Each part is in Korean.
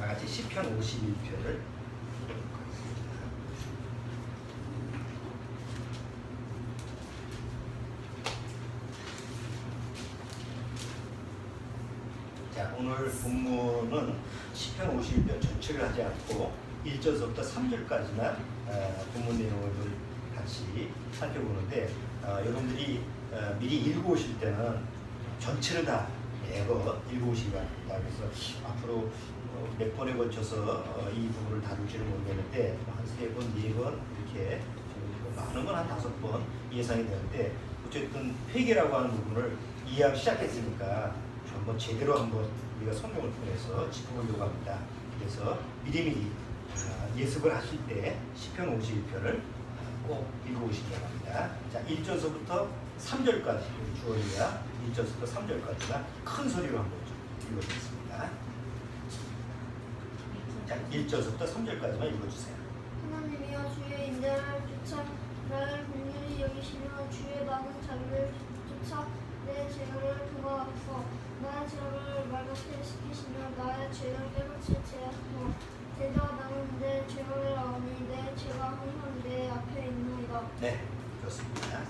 다 같이 시편 51편을 보도록 하겠습니다. 자, 오늘 본문은 시편 51편 전체를 하지 않고 1절서부터 3절까지만 본문 내용을 같이 살펴보는데, 여러분들이 미리 읽어오실 때는 전체를 다 읽어오시기 바랍니다. 그래서 앞으로 몇 번에 걸쳐서 이 부분을 다룰지는 모르겠는데 한 3번, 4번 이렇게 많은 건 한 5번 예상이 되는데, 어쨌든 회개라고 하는 부분을 이해하기 시작했으니까 한번 제대로 한번 우리가 성경을 통해서 짚어보려고 합니다. 그래서 미리미리 예습을 하실 때 시편 51편을 꼭 읽어오시기 바랍니다. 자, 1절서부터 3절까지 우리 주어리가 1절서부터 3절까지만 큰 소리로 한번 좀 읽어보겠습니다. 자, 1절서부터 3절까지만 읽어주세요. 하나님이여, 주의 인자를 쫓아 나를 긍휼히 여기시며 주의 많은 자비를 쫓아 내 죄를 도와옵소. 나의 죄를 말같이 시키시며 나의 죄를 깨끗이 제하시고 제가 나는 내 죄를 아오니 내 죄가 항상 내 앞에 있나이다. 네, 좋습니다.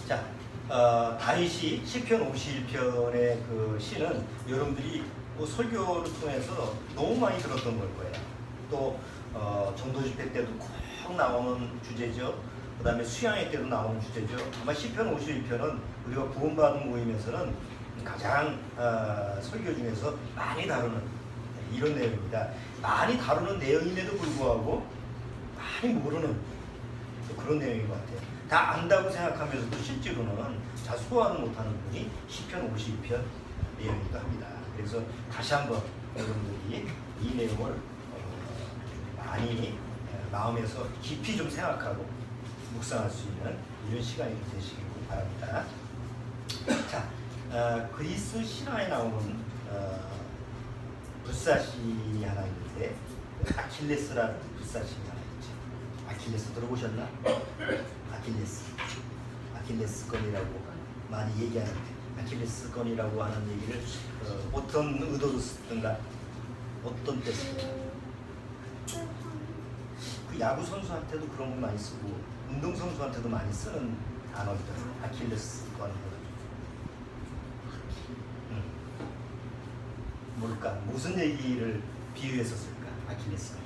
자, 다윗이 시편 51편의 그 시는 여러분들이 뭐 설교를 통해서 너무 많이 들었던 걸 거예요. 또 전도 집회 때도 꼭 나오는 주제죠. 그 다음에 수양회 때도 나오는 주제죠. 아마 시편 51편은 우리가 구원받은 모임에서는 가장 설교 중에서 많이 다루는 이런 내용입니다. 많이 다루는 내용임에도 불구하고 많이 모르는 그런 내용인 것 같아요. 다 안다고 생각하면서도 실제로는 잘 소화는 못하는 부분이 시편 51편 내용이기도 합니다. 그래서 다시 한번 여러분들이 이 내용을 많이 마음에서 깊이 좀 생각하고 묵상할 수 있는 이런 시간이 좀 되시길 바랍니다. 자, 그리스 신화에 나오는 불사신이 하나 있는데 아킬레스라는 불사신이 하나 있죠. 아킬레스 들어보셨나? 아킬레스건이라고 많이 얘기하는데, 아킬레스건이라고 하는 얘기를 어떤 의도로 쓰든가 어떤 때 쓰든가, 그 야구 선수한테도 그런 거 많이 쓰고 운동 선수한테도 많이 쓰는 단어이더라고요. 아킬레스건. 뭘까? 무슨 얘기를 비유해서 쓸까? 아킬레스건.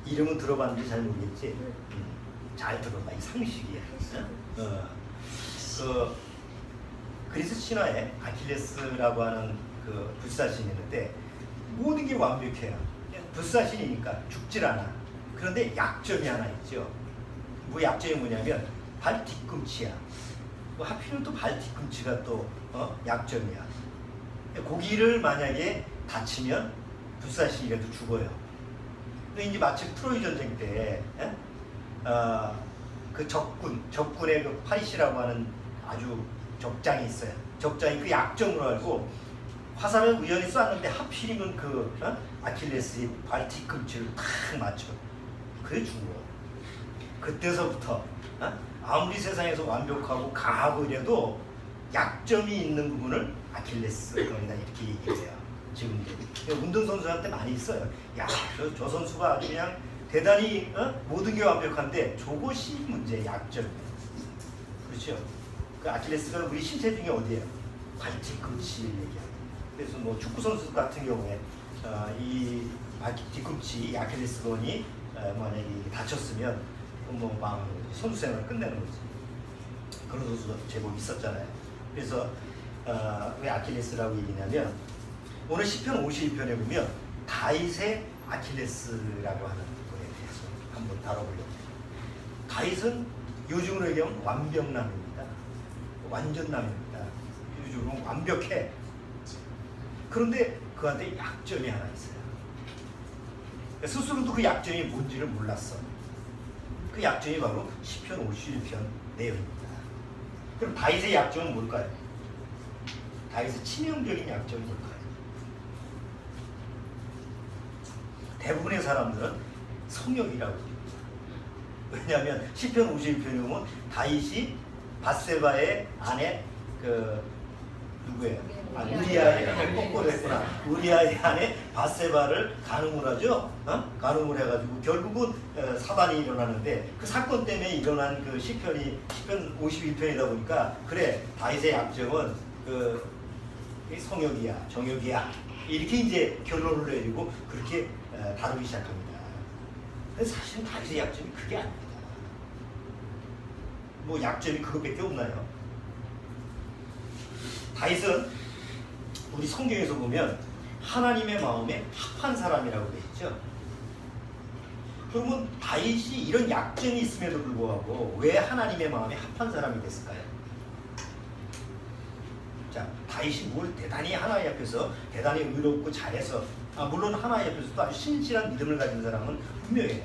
이름은 들어봤는지 잘 모르겠지? 잘 들어봐. 이 상식이야. 그 그리스 신화에 아킬레스라고 하는 그 불사신이 있는데 모든 게 완벽해요. 불사신이니까 죽질 않아. 그런데 약점이 하나 있죠. 뭐 약점이 뭐냐면 발 뒤꿈치야. 뭐 하필이면 또 발 뒤꿈치가 또 약점이야. 고기를 만약에 다치면 불사신이라도 죽어요. 근데 이제 마침 트로이 전쟁 때 그 적군의 그 파리시라고 하는 아주 적장이 있어요. 적장이 그 약점으로 알고 화살을 우연히 쐈는데 하필이면 그 아킬레스의 발 뒤꿈치를 탁 맞춰. 그게 죽어. 그때서부터 아무리 세상에서 완벽하고 강하고 이래도 약점이 있는 부분을 아킬레스건이다 이렇게 얘기해요. 지금도 운동선수한테 많이 있어요. 야, 저 선수가 아주 그냥 대단히 모든 게 완벽한데 저것이 문제의 약점이에요. 그렇죠? 그 아킬레스가 우리 신체 중에 어디예요? 발 뒤꿈치를 얘기합니다. 그래서 뭐 축구 선수 같은 경우에 이 발 뒤꿈치 아킬레스건이 만약에 다쳤으면 뭐 선수 생활을 끝내는 거지. 그런 선수가 제법 있었잖아요. 그래서 왜 아킬레스라고 얘기냐면 오늘 시편 51편에 보면 다윗의 아킬레스라고 하는 거에 대해서 한번 다뤄보려고 해요. 다윗은 요즘으로 얘기하면 완벽남입니다. 완전남입니다. 요즘은 완벽해. 그런데 그한테 약점이 하나 있어요. 스스로도 그 약점이 뭔지를 몰랐어. 그 약점이 바로 시편 51편 내용입니다. 그럼 다윗의 약점은 뭘까요? 다윗의 치명적인 약점은 뭘까요? 대부분의 사람들은 성욕이라고 합니다. 왜냐하면 시편 51편에 보면 다윗이 밧세바의 아내 그 누구예요? 우리아의 거꾸로 했구나. 우리아의 안에 바세바를 간음을 하죠. 간음을 해가지고 결국은 사단이 일어나는데 그 사건 때문에 일어난 그 시편 51편이다 보니까 그래 다윗의 약점은 그 성욕이야, 정욕이야 이렇게 이제 결론을 내리고 그렇게 다루기 시작합니다. 근데 사실은 다윗의 약점이 그게 아닙니다. 뭐 약점이 그것밖에 없나요? 다윗은 우리 성경에서 보면 하나님의 마음에 합한 사람이라고 되어 있죠. 그러면 다윗이 이런 약점이 있음에도 불구하고 왜 하나님의 마음에 합한 사람이 됐을까요? 자, 다윗이 뭘 대단히 하나님 앞에서 대단히 의롭고 잘해서 물론 하나님 앞에서도 아주 신실한 믿음을 가진 사람은 분명해요.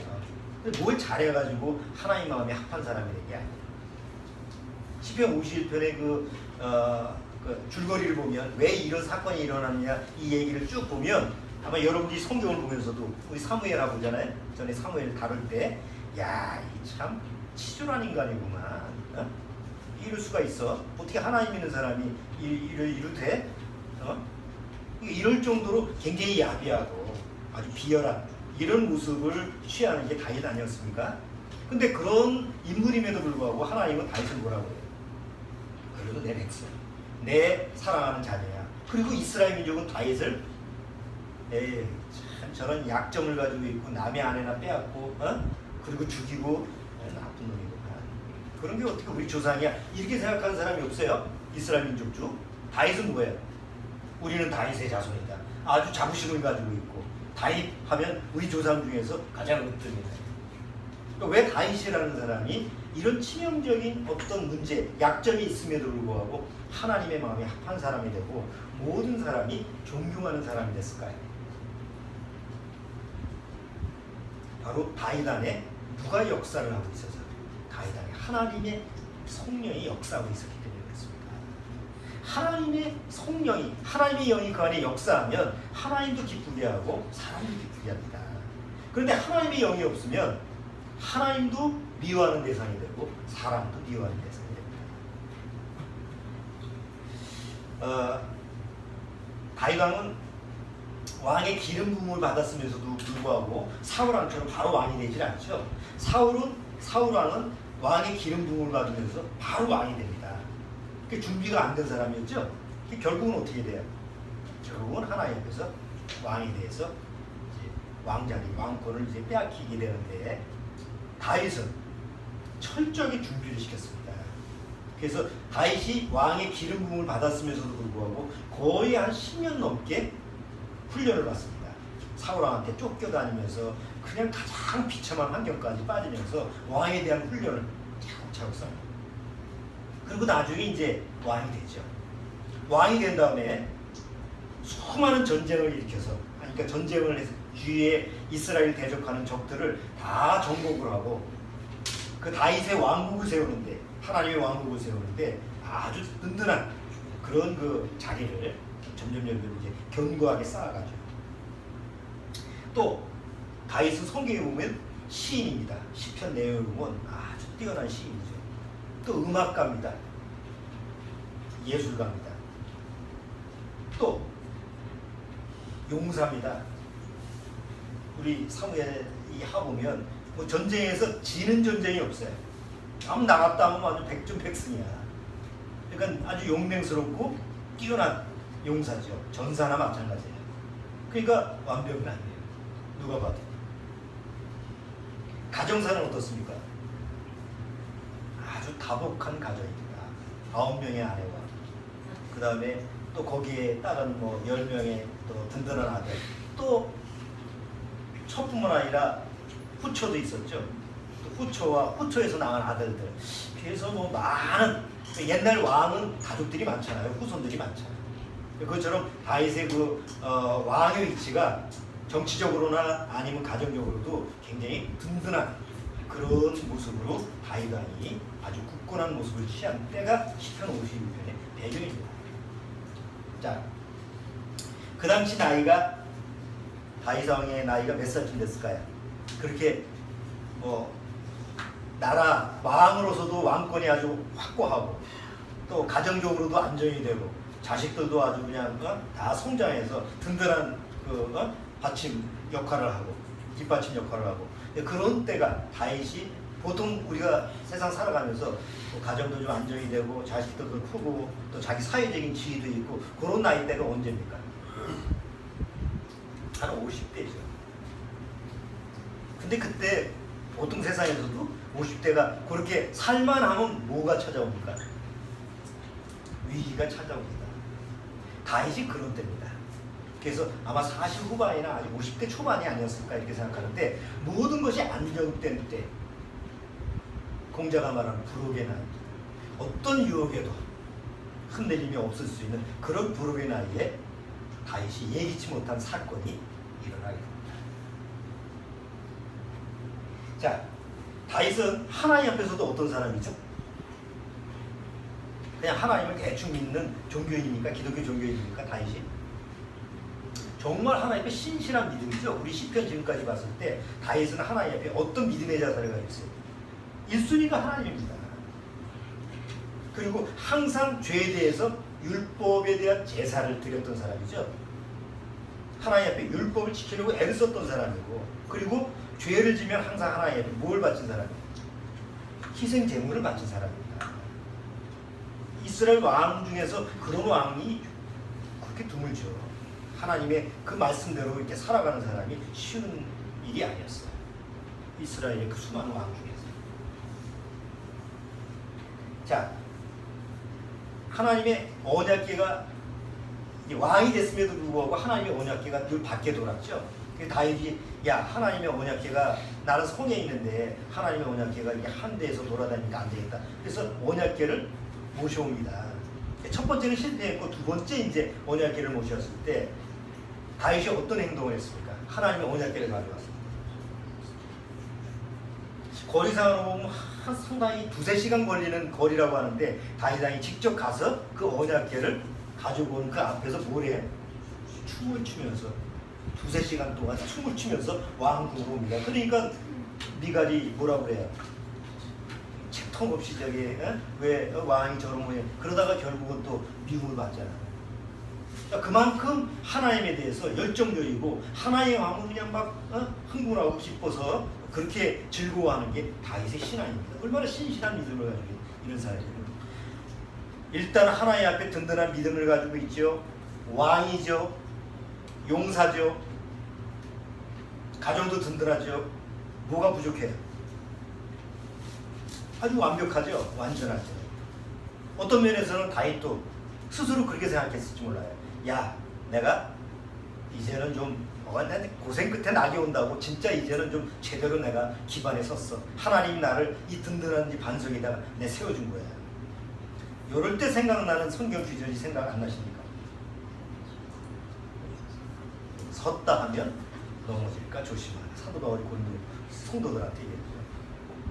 근데 뭘 잘해가지고 하나님 마음에 합한 사람이 된 게 아니에요. 시편 51편의 그 줄거리를 보면 왜 이런 사건이 일어났느냐 이 얘기를 쭉 보면 아마 여러분들이 성경을 보면서도 우리 사무엘하고 보잖아요. 전에 사무엘 다룰 때 야, 이 참 치졸한 인간이구만. 이럴 수가 있어? 어떻게 하나님 믿는 사람이 이럴 돼? 이럴 정도로 굉장히 야비하고 아주 비열한 이런 모습을 취하는 게 다윗 아니었습니까? 근데 그런 인물임에도 불구하고 하나님은 다윗을 뭐라고 해요? 그래도 내 백성, 내 사랑하는 자녀야. 그리고 이스라엘 민족은 다윗을 참 저런 약점을 가지고 있고 남의 아내나 빼앗고 그리고 죽이고 나쁜 놈이구만. 그런 게 어떻게 우리 조상이야? 이렇게 생각하는 사람이 없어요. 이스라엘 민족 중 다윗은 뭐예요? 우리는 다윗의 자손이다. 아주 자부심을 가지고 있고 다윗 하면 우리 조상 중에서 가장 으뜸이다. 그러니까 왜 다윗이라는 사람이 이런 치명적인 어떤 문제, 약점이 있음에도 불구하고 하나님의 마음에 합한 사람이 되고 모든 사람이 존경하는 사람이 됐을까요? 바로 다윗 안에 누가 역사를 하고 있어서 다윗 안에 하나님의 성령이 역사하고 있었기 때문에 그렇습니다. 하나님의 성령이, 하나님의 영이 그 안에 역사하면 하나님도 기쁘게 하고 사람도 기쁘게 합니다. 그런데 하나님의 영이 없으면 하나님도 미워하는 대상이 되고 사람도 미워하는 대상이 됩니다. 다윗 왕은 왕의 기름 부음을 받았으면서도 불구하고 사울 왕처럼 바로 왕이 되질 않죠. 사울 왕은 왕의 기름 부음을 받으면서 바로 왕이 됩니다. 그 준비가 안 된 사람이었죠. 결국은 어떻게 돼요? 결국은 하나님 앞에서 왕이 돼서 이제 왕자리, 왕권을 이제 빼앗기게 되는데 다윗은 철저하게 준비를 시켰습니다. 그래서 다윗이 왕의 기름 부음을 받았으면서도 불구하고 거의 한 10년 넘게 훈련을 받습니다. 사울왕한테 쫓겨다니면서 그냥 가장 비참한 환경까지 빠지면서 왕에 대한 훈련을 차곡차곡 쌓습니다. 그리고 나중에 이제 왕이 되죠. 왕이 된 다음에 수많은 전쟁을 일으켜서, 그러니까 전쟁을 해서 주위에 이스라엘 대적하는 적들을 다 정복을 하고 그 다윗의 왕국을 세우는데, 하나님의 왕국을 세우는데 아주 든든한 그런 그 자리를 점점 이제 견고하게 쌓아가죠. 또 다윗은 성경에 보면 시인입니다. 시편 내용을 보면 아주 뛰어난 시인이죠. 또 음악가입니다. 예술가입니다. 또 용사입니다. 우리 사무엘 이 하보면 뭐 전쟁에서 지는 전쟁이 없어요. 아무 나갔다 하면 아주 백전백승이야. 그러니까 아주 용맹스럽고 뛰어난 용사죠. 전사나 마찬가지예요. 그러니까 완벽은 아니에요. 누가 봐도. 가정사는 어떻습니까? 아주 다복한 가정입니다. 9명의 아내와 그 다음에 또 거기에 다른 뭐 10명의 또 든든한 아들, 또 처뿐만 아니라 후초도 있었죠. 또 후초에서 나온 아들들. 그래서 뭐 많은, 옛날 왕은 가족들이 많잖아요. 후손들이 많잖아요. 그것처럼 다윗의 그 왕의 위치가 정치적으로나 아니면 가정적으로도 굉장히 든든한 그런 모습으로 다윗 왕이 아주 굳건한 모습을 취한 때가 시편 51편의 배경입니다. 자, 그 당시 나이가, 다윗 왕의 나이가 몇 살쯤 됐을까요? 그렇게 뭐 나라 왕으로서도 왕권이 아주 확고하고 또 가정적으로도 안정이 되고 자식들도 아주 그냥 다 성장해서 든든한 받침 역할을 하고 뒷받침 역할을 하고 그런 때가 다윗이 보통 우리가 세상 살아가면서 뭐 가정도 좀 안정이 되고 자식들도 크고 또 자기 사회적인 지위도 있고 그런 나이대가 언제입니까? 한 50대죠. 근데 그때 보통 세상에서도 50대가 그렇게 살만하면 뭐가 찾아옵니까? 위기가 찾아옵니다. 다윗이 그런 때입니다. 그래서 아마 40 후반이나 아직 50대 초반이 아니었을까 이렇게 생각하는데 모든 것이 안정된 때 공자가 말하는 불혹의 나이 어떤 유혹에도 흔들림이 없을 수 있는 그런 불혹의 나이에 다윗이 예기치 못한 사건이 일어나게 됩니다. 자, 다윗은 하나님 앞에서도 어떤 사람이죠? 그냥 하나님을 대충 믿는 종교인입니까? 기독교 종교인입니까? 다윗이? 정말 하나님 앞에 신실한 믿음이죠. 우리 시편 지금까지 봤을 때 다윗은 하나님 앞에 어떤 믿음의 자세를 가지고 있어요? 1순위가 하나님입니다. 그리고 항상 죄에 대해서 율법에 대한 제사를 드렸던 사람이죠. 하나님 앞에 율법을 지키려고 애를 썼던 사람이고 그리고 죄를 지면 항상 하나님 앞에 뭘 바친 사람이에요? 희생 제물을 바친 사람입니다. 이스라엘 왕 중에서 그런 왕이 그렇게 드물죠. 하나님의 그 말씀대로 이렇게 살아가는 사람이 쉬운 일이 아니었어요. 이스라엘의 그 수많은 왕 중에서. 자, 하나님의 언약궤가 왕이 됐음에도 불구하고 하나님의 언약궤가 늘 밖에 돌았죠. 다윗이 야 하나님의 언약궤가 나는 성에 있는데 하나님의 언약궤가 이렇게 한 데에서 돌아다니니까 안 되겠다. 그래서 언약궤를 모셔옵니다. 첫 번째는 실패했고 두 번째 이제 언약궤를 모셨을 때 다윗이 어떤 행동을 했습니까? 하나님의 언약궤를 가져왔습니다. 거리상으로 보면 한 상당히 2-3시간 걸리는 거리라고 하는데 다윗 왕이 직접 가서 그 언약궤를 가지고 온 그 앞에서 뭐래요? 춤을 추면서 2-3시간 동안 춤을 추면서 왕궁으로 옵니다. 그러니까 미갈이 뭐라고 그래요? 책통없이 저기 왜 왕이 저런 모양 그러다가 결국은 또 미움을 받잖아요. 그러니까 그만큼 하나님에 대해서 열정적이고 하나님의 왕은 그냥 막 흥분하고 기뻐서 그렇게 즐거워하는 게 다윗의 신앙입니다. 얼마나 신실한 믿음을 가지고 이런 사람이에요. 일단 하나님 앞에 든든한 믿음을 가지고 있죠. 왕이죠. 용사죠. 가정도 든든하죠. 뭐가 부족해요? 아주 완벽하죠. 완전하죠. 어떤 면에서는 다윗도 스스로 그렇게 생각했을지 몰라요. 야, 내가 이제는 좀 고생 끝에 낙이 온다고 진짜 이제는 좀 제대로 내가 기반에 섰어. 하나님이 나를 이 든든한 이 반석에다가 내 세워준 거야. 이럴 때 생각나는 성경 구절이 생각 안 나십니까? 섰다 하면 넘어질까 조심하라. 사도 바울이 고린도 성도들한테 얘기했죠.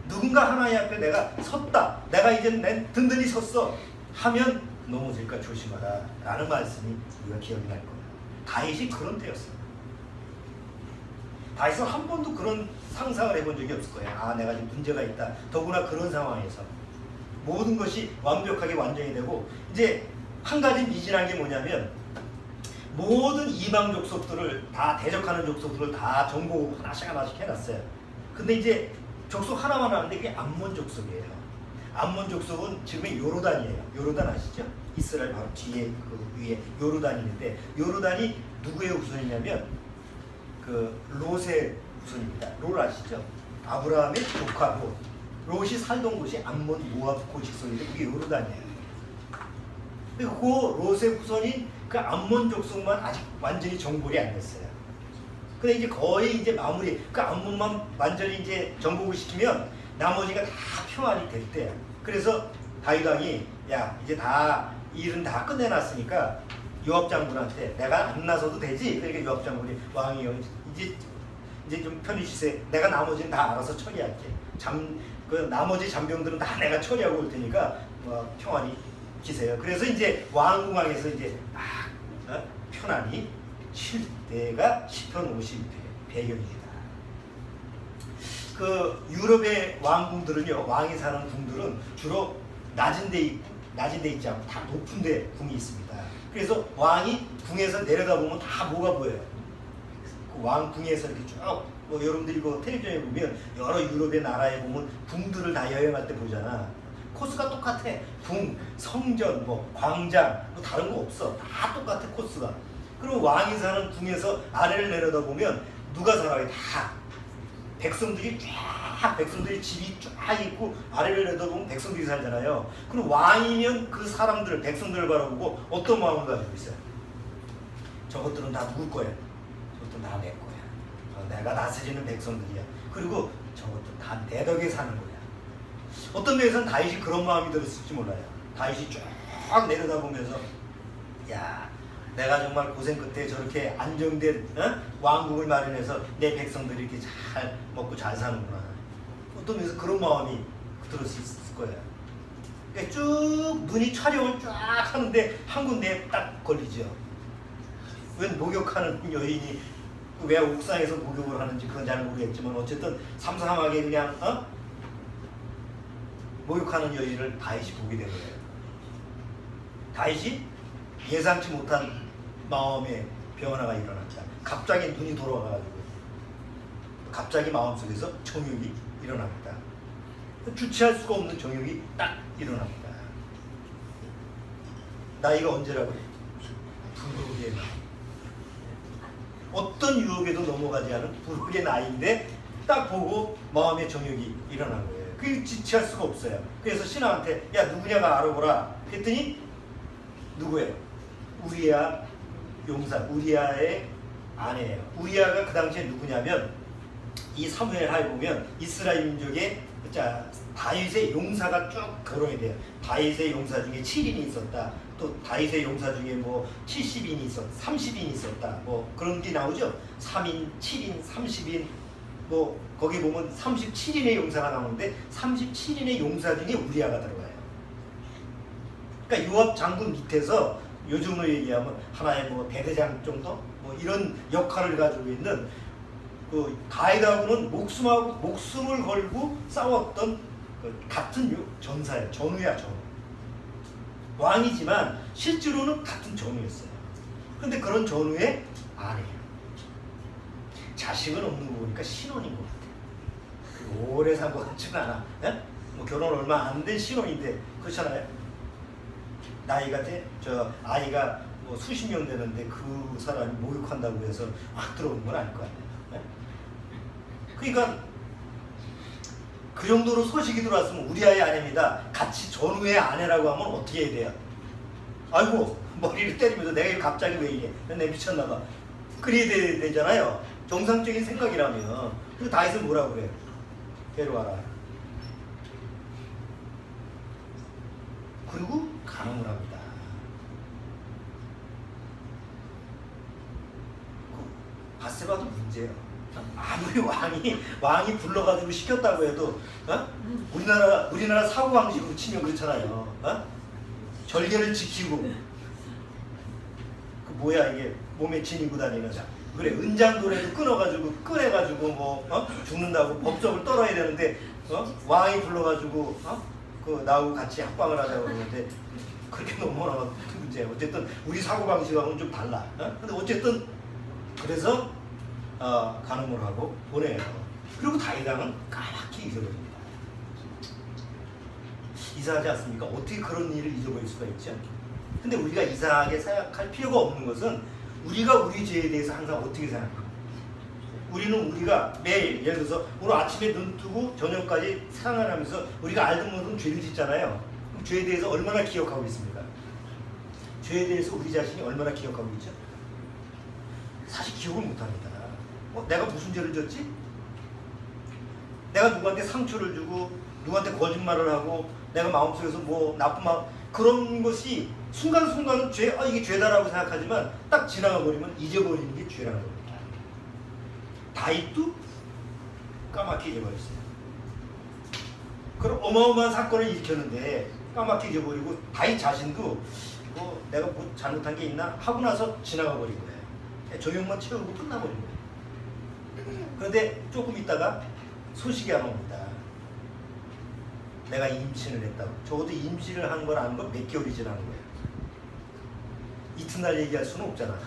누군가 하나님 앞에 내가 섰다. 내가 이제 내 든든히 섰어. 하면 넘어질까 조심하라. 라는 말씀이 우리가 기억이 날 거예요. 다윗이 그런 때였어요. 다윗은 한 번도 그런 상상을 해본 적이 없을 거예요. 아, 내가 지금 문제가 있다. 더구나 그런 상황에서 모든 것이 완벽하게 완전이 되고 이제 한 가지 미진한 게 뭐냐면 모든 이방 족속들을 다 대적하는 족속들을 다 정복 하나씩 해놨어요. 근데 이제 족속 하나만 하는데 그게 암몬 족속이에요. 암몬 족속은 지금의 요르단이에요. 요르단 아시죠? 이스라엘 바로 뒤에 그 위에 요르단이 있는데 요르단이 누구의 후손이냐면 그 롯의 후손입니다. 롯 아시죠? 아브라함의 조카 롯. 롯이 살던 곳이 암몬 모압 고직선인데 그게 요르단이에요. 그리고 그 롯의 후손인 그 암몬 족속만 아직 완전히 정복이 안 됐어요. 근데 이제 거의 이제 마무리, 그 암몬만 완전히 이제 정복을 시키면 나머지가 다 평안이 됐대요. 그래서 다윗 왕이 야 이제 다 일은 다 끝내놨으니까 요압 장군한테 내가 안 나서도 되지? 그러니까 요압 장군이 왕이 이제 좀 편히 쉬세요. 내가 나머지는 다 알아서 처리할게. 그 나머지 잔병들은 다 내가 처리하고 올 테니까 평안히 기세요. 그래서 이제 왕궁왕에서 이제 막 편안히 쉴 때가 시편 50편 배경입니다. 그 유럽의 왕궁들은요, 왕이 사는 궁들은 주로 낮은 데 있지 않고 다 높은 데 궁이 있습니다. 그래서 왕이 궁에서 내려다보면 다 뭐가 보여요? 그 왕궁에서 이렇게 쭉, 뭐 여러분들이 이거 텔레비전에 보면 여러 유럽의 나라에 보면 궁들을 다 여행할 때 보잖아. 코스가 똑같아. 궁, 성전, 뭐 광장, 뭐 다른 거 없어. 다 똑같아 코스가. 그럼 왕이 사는 궁에서 아래를 내려다보면 누가 살아요? 다 백성들이 쫙, 백성들이 집이 쫙 있고 아래를 내려다보면 백성들이 살잖아요. 그럼 왕이면 그 사람들, 백성들을 바라보고 어떤 마음을 가지고 있어요? 저것들은 다 누구 거야? 저것들은 다 내 거야. 내가 다스리는 백성들이야. 그리고 저것도 다 내 덕에 사는 거야. 어떤 면에서는 다윗이 그런 마음이 들었을지 몰라요. 다윗이 쫙 내려다보면서 야, 내가 정말 고생 끝에 저렇게 안정된 왕국을 마련해서 내 백성들이 이렇게 잘 먹고 잘 사는구나. 어떤 면에서 그런 마음이 들었을 거예요. 그러니까 쭉 눈이 촬영을 쫙 하는데 한 군데에 딱 걸리죠. 웬 목욕하는 여인이 왜 옥상에서 목욕을 하는지 그건 잘 모르겠지만 어쨌든 삼삼하게 그냥 목욕하는 여인을 다윗이 보게 된 거예요. 다윗이 예상치 못한 마음의 변화가 일어났다. 갑자기 눈이 돌아가가지고 갑자기 마음속에서 정욕이 일어납니다. 주체할 수가 없는 정욕이 딱 일어납니다. 나이가 언제라고? 불혹의 나이. 어떤 유혹에도 넘어가지 않은 불혹의 나이인데 딱 보고 마음의 정욕이 일어난 거예요. 그게 지체할 수가 없어요. 그래서 신하한테 야 누구냐가 알아보라 했더니 누구예요? 우리야 용사, 우리야의 아내예요. 우리야가 그 당시에 누구냐면 이 사무엘하에 보면 이스라엘 민족의 다윗의 용사가 쭉 거론이 돼요. 다윗의 용사 중에 7인이 있었다. 또 다윗의 용사 중에 뭐 70인이 있었다. 30인이 있었다. 뭐 그런 게 나오죠. 3인, 7인, 30인 뭐 거기 보면 37인의 용사가 나오는데 37인의 용사 중에 우리야가 들어가요. 그러니까 요압 장군 밑에서 요즘으로 얘기하면 하나의 뭐 대대장 정도 뭐 이런 역할을 가지고 있는 그 다윗하고는 목숨을 걸고 싸웠던 그 같은 전사예요. 전우야 전우. 왕이지만 실제로는 같은 전우였어요. 그런데 그런 전우의 아내예요. 자식은 없는 거 보니까 신혼인 것 같아요. 오래 산 것 같지는 않아. 네? 뭐 결혼 얼마 안 된 신혼인데 그렇잖아요. 나이가 아이가 뭐 수십 명 되는데 그 사람이 모욕한다고 해서 확 들어오는 건 아닐 거 아니에요. 네? 그러니까 그 정도로 소식이 들어왔으면 우리 아이 아내입니다. 같이 전우의 아내라고 하면 어떻게 해야 돼요? 아이고 머리를 때리면서 내가 갑자기 왜 이래? 내 미쳤나 봐. 그래야 되잖아요. 정상적인 생각이라면. 근데 다윗은 뭐라고 그래요? 데려와라. 그리고 간음을 합니다. 바세바도 문제예요. 아무리 왕이 불러가지고 시켰다고 해도 우리나라 사고 방식으로 치면 그렇잖아요. 절개를 지키고 그 뭐야 이게 몸에 지니고 다니는 그래 은장도래도 꺼내가지고 뭐 죽는다고 법적을 떨어야 되는데 왕이 불러가지고 그 나하고 같이 합방을 하자고 그러는데 그렇게 넘어가면 문제예요. 어쨌든 우리 사고방식하고는 좀 달라. 근데 어쨌든 그래서 간음을 하고 보내요. 그리고 다윗왕은 까맣게 잊어버립니다. 이상하지 않습니까? 어떻게 그런 일을 잊어버릴 수가 있죠? 근데 우리가 이상하게 생각할 필요가 없는 것은 우리가 우리 죄에 대해서 항상 어떻게 생각합니까? 우리가 매일 예를 들어서 오늘 아침에 눈 뜨고 저녁까지 생활하면서 우리가 알든 모르든 죄를 짓잖아요. 그럼 죄에 대해서 얼마나 기억하고 있습니까? 죄에 대해서 우리 자신이 얼마나 기억하고 있죠? 사실 기억을 못합니다. 내가 무슨 죄를 졌지? 내가 누구한테 상처를 주고 누구한테 거짓말을 하고 내가 마음속에서 뭐 나쁜 마음 그런 것이 순간순간은 이게 죄다라고 생각하지만 딱 지나가 버리면 잊어버리는 게 죄라는 겁니다. 다윗도 까맣게 잊어버렸어요. 그런 어마어마한 사건을 일으켰는데 까맣게 잊어버리고 다윗 자신도 내가 뭐 잘못한 게 있나 하고 나서 지나가 버린 거예요. 조용만 채우고 끝나버린 거예요. 그런데 조금 있다가 소식이 하나 옵니다. 내가 임신을 했다고. 적어도 임신을 한 걸 아는 건 몇 개월이 지나는 거예요. 이튿날 얘기할 수는 없잖아.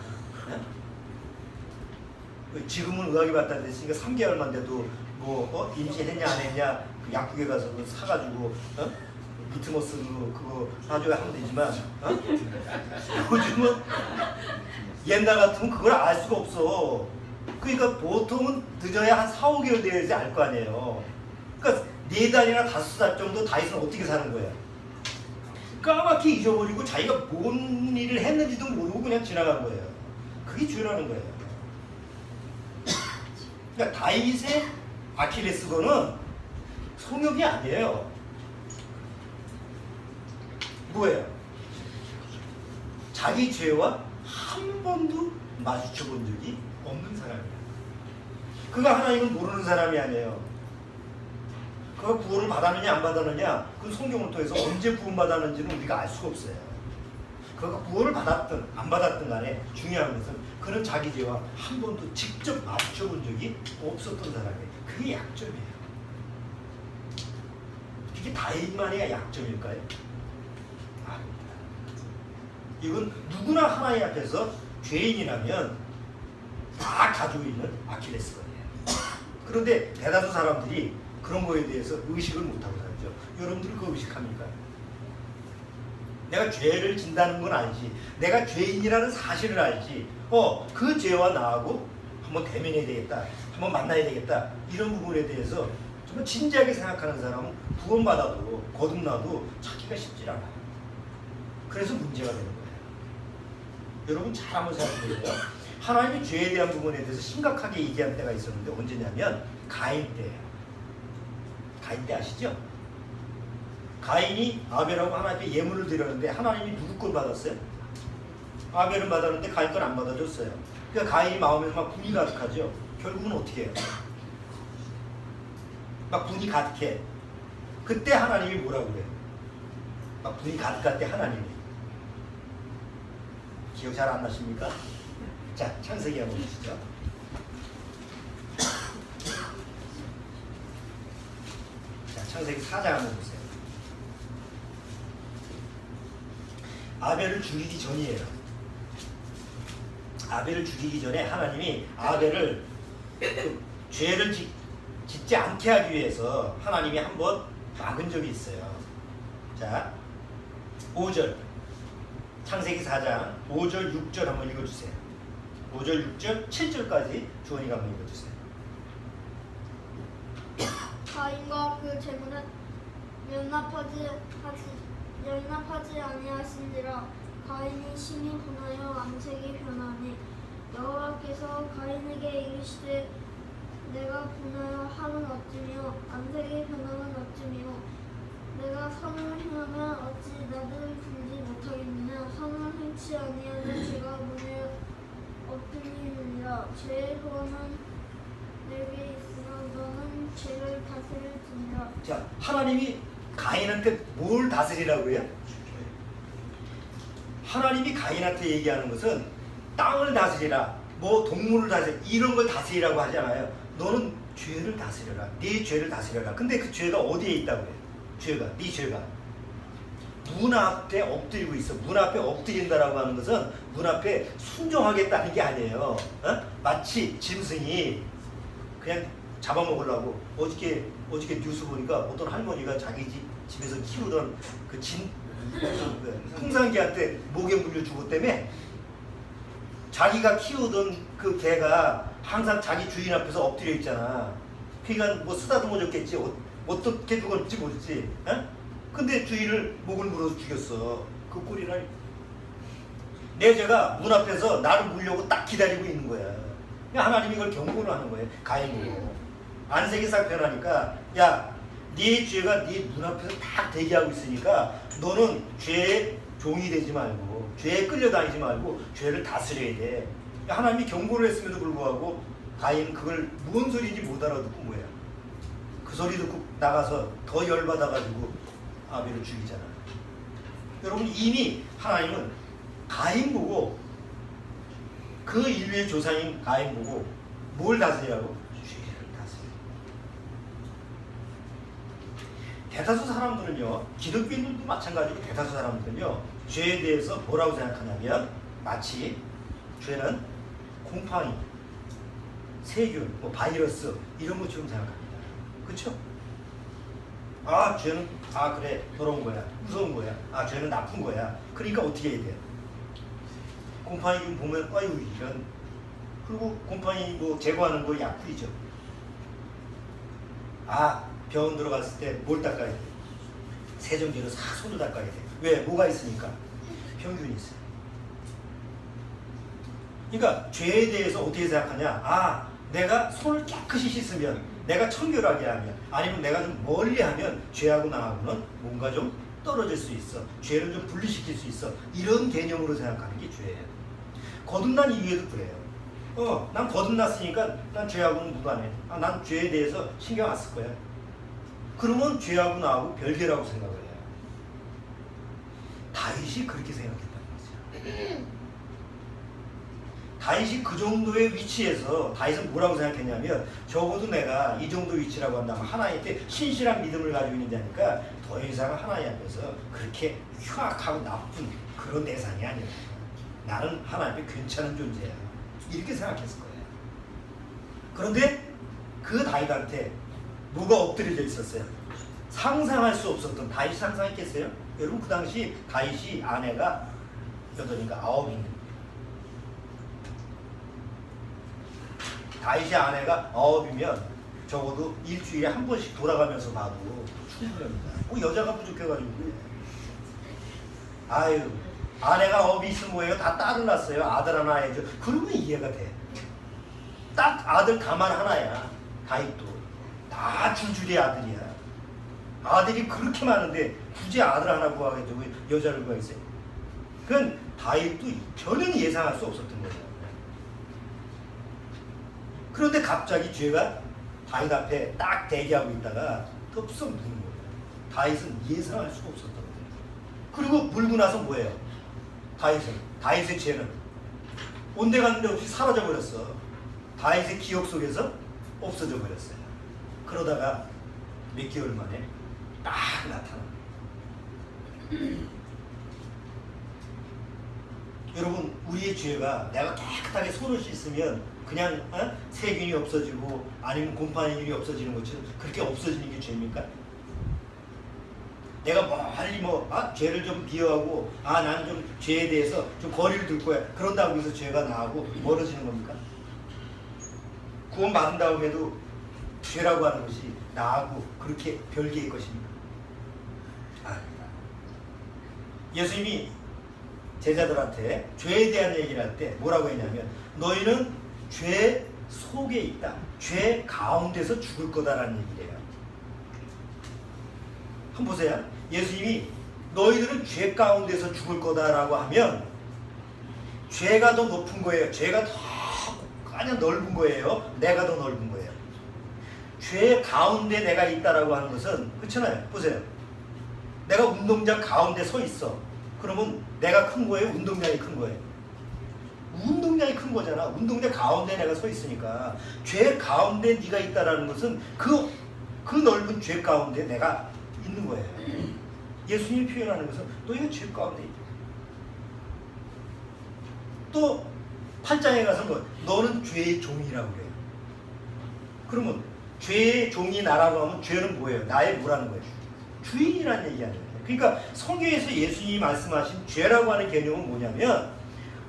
네? 지금은 의학이 발달됐으니까 3개월만 돼도 뭐 임신했냐 안 했냐 그 약국에 가서 그거 사가지고 리트머스 그거 사줘야 하면 되지만 요즘은 옛날 같으면 그걸 알 수가 없어. 그러니까 보통은 늦어야 한 4, 5개월 돼야지 알 거 아니에요. 그러니까 4달이나 5달 정도 다이슨 어떻게 사는 거야? 까맣게 잊어버리고 자기가 뭔 일을 했는지도 모르고 그냥 지나간 거예요. 그게 죄라는 거예요. 그러니까 다윗의 아킬레스건은 성욕이 아니에요. 뭐예요? 자기 죄와 한 번도 마주쳐 본 적이 없는 사람이에요. 그가 하나님을 모르는 사람이 아니에요. 그가 구원을 받았느냐 안 받았느냐 그 성경을 통해서 언제 구원받았는지는 우리가 알 수가 없어요. 그가 구원을 받았든 안 받았든 간에 중요한 것은 그는 자기 죄와 한 번도 직접 마주쳐 본 적이 없었던 사람이에요. 그게 약점이에요. 이게 다윗만의 약점일까요? 아닙니다. 이건 누구나 하나님 앞에서 죄인이라면 다 가지고 있는 아킬레스건이에요. 그런데 대다수 사람들이 그런 거에 대해서 의식을 못하고 살죠. 여러분들은 그거 의식합니까? 내가 죄를 진다는 건 알지. 내가 죄인이라는 사실을 알지. 그 죄와 나하고 한번 대면해야 되겠다. 한번 만나야 되겠다. 이런 부분에 대해서 정말 진지하게 생각하는 사람은 구원받아도 거듭나도 찾기가 쉽지 않아요. 그래서 문제가 되는 거예요. 여러분 잘 한번 생각해 보세요. 하나님이 죄에 대한 부분에 대해서 심각하게 얘기한 때가 있었는데 언제냐면 가인 때예요. 가인 때 아시죠? 가인이 아벨하고 하나님께 예물을 드렸는데 하나님이 누구 걸 받았어요? 아벨은 받았는데 가인 건 안 받아줬어요. 그러니까 가인이 마음에서 막 분이 가득하죠. 결국은 어떻게 해요? 막 분이 가득해. 그때 하나님이 뭐라고 그래요? 막 분이 가득할 때 하나님이 기억 잘 안 나십니까? 자, 창세기 한번 보시죠. 자, 창세기 4장 한번 보세요. 아벨을 죽이기 전이에요. 아벨을 죽이기 전에 하나님이 아벨을 죄를 짓지 않게 하기 위해서 하나님이 한번 막은 적이 있어요. 자, 5절 창세기 4장 5절 6절 한번 읽어주세요. 5절 6절 7절까지 주원이가 한번 읽어주세요. 가인과 그 재물은 연합하지 아니하신지라. 가인이 심히 분하여 안색이 변하니 여호와께서 가인에게 이르시되 내가 분하여 함은 어찌며 안색이 변함은 어찌며 내가 선을 행하면 어찌 나를 불지 못하겠느냐. 선을 행치 아니하는 죄가 문에 엎드리느니라. 죄의 소원은 내게 있으나 너는 죄를 다스릴지니라. 자, 하나님이 가인한테 뭘 다스리라고 해요? 하나님이 가인한테 얘기하는 것은 땅을 다스리라, 뭐 동물을 다스리라, 이런 걸 다스리라고 하잖아요. 너는 죄를 다스려라. 네 죄를 다스려라. 근데 그 죄가 어디에 있다고 해요? 죄가, 네 죄가 문 앞에 엎드리고 있어. 문 앞에 엎드린다라고 하는 것은 문 앞에 순종하겠다는 게 아니에요. 마치 짐승이 그냥 잡아먹으려고 어저께 뉴스 보니까 어떤 할머니가 자기 집에서 키우던 그 풍산개한테 목에 물려 죽었다며. 자기가 키우던 그 개가 항상 자기 주인 앞에서 엎드려 있잖아. 그러니까 뭐 쓰다듬어 줬겠지. 어떻게 죽었지 모르지. 근데 주인을 목을 물어서 죽였어. 그 꼴이라니. 내 죄가 문 앞에서 나를 물려고 딱 기다리고 있는 거야. 하나님이 이걸 경고를 하는 거예요. 가인으로. 안색이 싹 변하니까 야, 네 죄가 네 눈앞에서 딱 대기하고 있으니까 너는 죄의 종이 되지 말고 죄에 끌려다니지 말고 죄를 다스려야 돼. 하나님이 경고를 했음에도 불구하고 가인은 그걸 뭔 소리인지 못 알아듣고 뭐야. 그 소리 듣고 나가서 더 열받아가지고 아벨을 죽이잖아. 여러분 이미 하나님은 가인 보고 그 인류의 조상인 가인 보고 뭘 다스리라고? 죄를 다스려. 대다수 사람들은요, 기독교인들도 마찬가지고 대다수 사람들은요 죄에 대해서 뭐라고 생각하냐면 마치 죄는 곰팡이, 세균, 뭐 바이러스 이런 것처럼 생각합니다. 그렇죠? 아, 죄는 그래 더러운 거야, 무서운 거야, 죄는 나쁜 거야. 그러니까 어떻게 해야 돼요? 곰팡이 좀 보면 아유 이런. 그리고 곰팡이 뭐 제거하는 거 약불이죠. 병원 들어갔을 때 뭘 닦아야 돼? 세정제로 싹 손을 닦아야 돼. 왜? 뭐가 있으니까? 병균이 있어요. 그러니까 죄에 대해서 어떻게 생각하냐? 내가 손을 깨끗이 씻으면, 내가 청결하게 하면, 아니면 내가 좀 멀리 하면 죄하고 나하고는 뭔가 좀 떨어질 수 있어. 죄를 좀 분리시킬 수 있어. 이런 개념으로 생각하는 게 죄예요. 거듭난 이후에도 그래요. 난 거듭났으니까 난 죄하고는 무관해. 난 죄에 대해서 신경 안 쓸 거야. 그러면 죄하고 나하고 별개라고 생각을 해요. 다윗이 그렇게 생각했다는 거죠. 다윗이 그 정도의 위치에서 다윗은 뭐라고 생각했냐면, 적어도 내가 이 정도 위치라고 한다면 하나님께 신실한 믿음을 가지고 있는 자니까 더 이상 하나님 앞에서 그렇게 흉악하고 나쁜 그런 대상이 아니야. 나는 하나님께 괜찮은 존재야. 이렇게 생각했을 거예요. 그런데 그 다윗한테 뭐가 엎드려져 있었어요? 상상할 수 없었던, 다윗이 상상했겠어요? 여러분 그 당시 다윗이 아내가 8인가 9인. 다윗이 아내가 9이면 적어도 일주일에 한 번씩 돌아가면서 봐도 충분합니다. 여자가 부족해가지고 그래. 아내가 9이 있으면 뭐예요? 다 딸을 낳았어요. 아들 하나 해줘. 그러면 이해가 돼. 딱 아들 다만 하나야. 다윗도 다 줄줄이 아들이야. 아들이 그렇게 많은데 굳이 아들 하나 구하겠죠. 왜 여자를 구하겠어요? 그건 다윗도 전혀 예상할 수 없었던 거예요. 그런데 갑자기 죄가 다윗 앞에 딱 대기하고 있다가 덥석 무는 거예요. 다윗은 예상할 수가 없었던 거예요. 그리고 물고 나서 뭐예요? 다윗의 죄는 온데간데 없이 사라져 버렸어. 다윗의 기억 속에서 없어져 버렸어요. 그러다가 몇 개월 만에 딱 나타납니다. 여러분, 우리의 죄가 내가 깨끗하게 손을 씻으면 그냥 세균이 없어지고 아니면 곰팡이균이 없어지는 것처럼 그렇게 없어지는 게 죄입니까? 내가 멀리 죄를 좀 비워하고 나는 좀 죄에 대해서 좀 거리를 둘 거야. 그런다고 해서 죄가 나하고 멀어지는 겁니까? 구원 받은 다음에도 죄라고 하는 것이 나하고 그렇게 별개의 것입니까? 예수님이 제자들한테 죄에 대한 얘기를 할 때 뭐라고 했냐면, 너희는 죄 속에 있다. 죄 가운데서 죽을 거다라는 얘기를 해요. 한번 보세요. 예수님이 너희들은 죄 가운데서 죽을 거다라고 하면 죄가 더 높은 거예요. 죄가 더 그냥 넓은 거예요. 내가 더 넓은 거예요. 죄 가운데 내가 있다라고 하는 것은, 그렇잖아요. 보세요. 내가 운동장 가운데 서 있어. 그러면 내가 큰 거예요? 운동장이 큰 거예요? 운동장이 큰 거잖아. 운동장 가운데 내가 서 있으니까. 죄 가운데 네가 있다라는 것은 그 넓은 죄 가운데 내가 있는 거예요. 예수님이 표현하는 것은 너희가 죄 가운데 있다. 또 8장에 가서 너는 죄의 종이라고 그래요. 그러면 죄의 종이 나라고 하면 죄는 뭐예요? 나의 뭐라는 거예요? 주인이라는 얘기 아니에요. 그러니까 성경에서 예수님이 말씀하신 죄라고 하는 개념은 뭐냐면,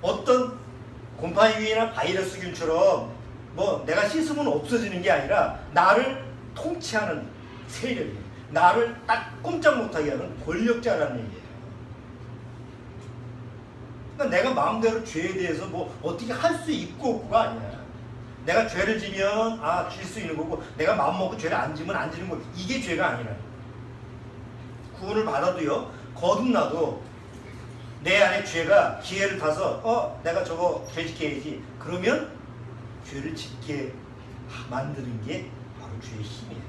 어떤 곰팡이균이나 바이러스균처럼 내가 씻으면 없어지는 게 아니라 나를 통치하는 세력이에요. 나를 딱 꼼짝 못하게 하는 권력자라는 얘기예요. 그러니까 내가 마음대로 죄에 대해서 어떻게 할 수 있고 없고가 아니야. 내가 죄를 지면 질 수 있는 거고, 내가 마음먹고 죄를 안 지면 안 지는 거, 이게 죄가 아니라. 구원을 받아도요, 거듭나도 내 안에 죄가 기회를 타서 내가 저거 죄 지켜야지, 그러면 죄를 짓게 만드는 게 바로 죄의 힘이에요.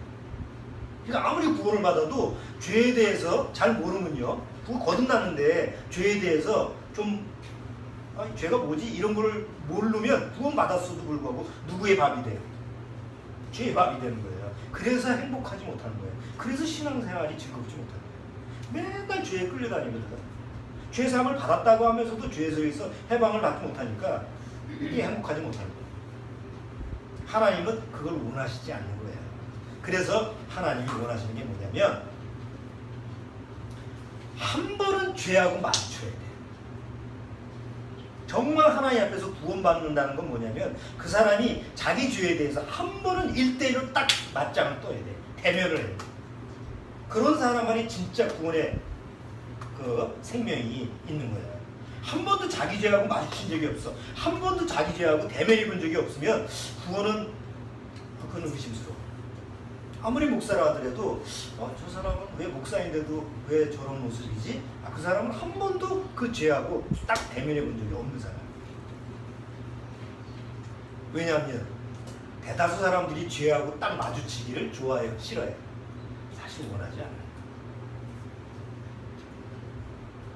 그러니까 아무리 구원을 받아도 죄에 대해서 잘 모르면요, 거듭났는데 죄에 대해서 좀 죄가 뭐지? 이런 걸 모르면 구원 받았어도 불구하고 누구의 밥이 돼요? 죄의 밥이 되는 거예요. 그래서 행복하지 못하는 거예요. 그래서 신앙생활이 즐겁지 못하는 거예요. 맨날 죄에 끌려다니거든. 죄사함을 받았다고 하면서도 죄에서 해방을 받지 못하니까 이게 행복하지 못하는 거예요. 하나님은 그걸 원하시지 않는 거예요. 그래서 하나님이 원하시는 게 뭐냐면 한 번은 죄하고 마주쳐야 돼요. 정말 하나님 앞에서 구원받는다는 건 뭐냐면 그 사람이 자기 죄에 대해서 한 번은 1대1로 딱 맞짱을 떠야 돼. 대면을 해야 돼. 그런 사람만이 진짜 구원의 그 생명이 있는 거예요. 한 번도 자기 죄하고 마주친 적이 없어. 한 번도 자기 죄하고 대면해 본 적이 없으면 구원은 그건 의심스러워. 아무리 목사라 하더라도 저 사람은 왜 목사인데도 왜 저런 모습이지? 그 사람은 한 번도 그 죄하고 딱 대면해 본 적이 없는 사람. 왜냐하면 대다수 사람들이 죄하고 딱 마주치기를 좋아해요, 싫어해요? 사실 원하지 않아요.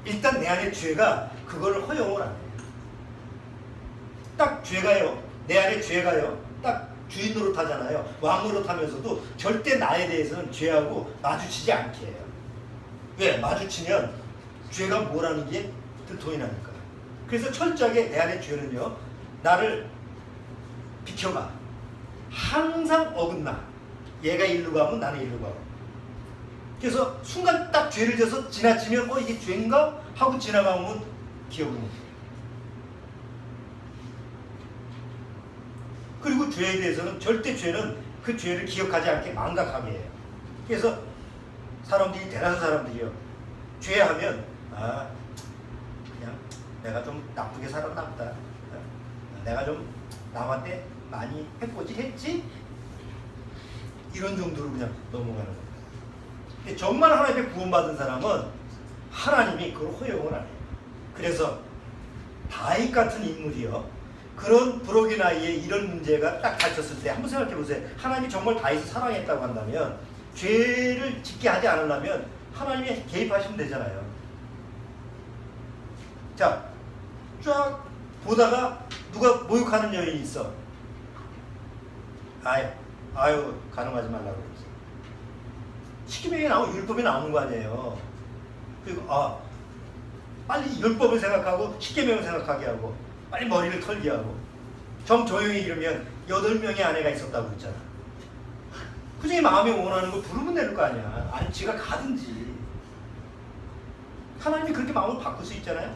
일단 내 안에 죄가 그걸 허용을 안 해요. 딱 죄가요, 내 안에 죄가요, 딱 주인 노릇하잖아요. 왕 노릇하면서도 절대 나에 대해서는 죄하고 마주치지 않게 해요. 왜? 마주치면 죄가 뭐라는 게 들통이 나니까. 그래서 철저하게 내 안에 죄는요, 나를 비켜가. 항상 어긋나. 얘가 일로 가면 나는 일로 가고. 그래서 순간 딱 죄를 져서 지나치면 이게 죄인가? 하고 지나가면 기억을 못해요. 그리고 죄에 대해서는 절대 죄는 그 죄를 기억하지 않게 망각하게 해요. 그래서 사람들이 대다수 사람들이요, 죄하면 그냥 내가 좀 나쁘게 살았나 보다. 내가 좀 남한테 많이 해코지 했지? 이런 정도로 그냥 넘어가는 겁니다. 정말 하나님의 구원받은 사람은 하나님이 그걸 허용을 안 해요. 그래서 다윗 같은 인물이요, 그런 부록의 나이에 이런 문제가 딱 닥쳤을 때 한번 생각해 보세요. 하나님이 정말 다윗을 사랑했다고 한다면 죄를 짓게 하지 않으려면 하나님이 개입하시면 되잖아요. 자, 쫙 보다가 누가 모욕하는 여인이 있어. 아유 가늠하지 말라고 그러지. 십계명에 나오고 율법에 나오는 거 아니에요. 그리고 빨리 율법을 생각하고 십계명을 생각하게 하고 빨리 머리를 털게 하고 정 조용히 이러면 8명의 아내가 있었다고 그랬잖아. 그 중에 마음이 원하는 거 부르면 되는 거 아니야. 아니 지가 가든지. 하나님이 그렇게 마음을 바꿀 수 있잖아요.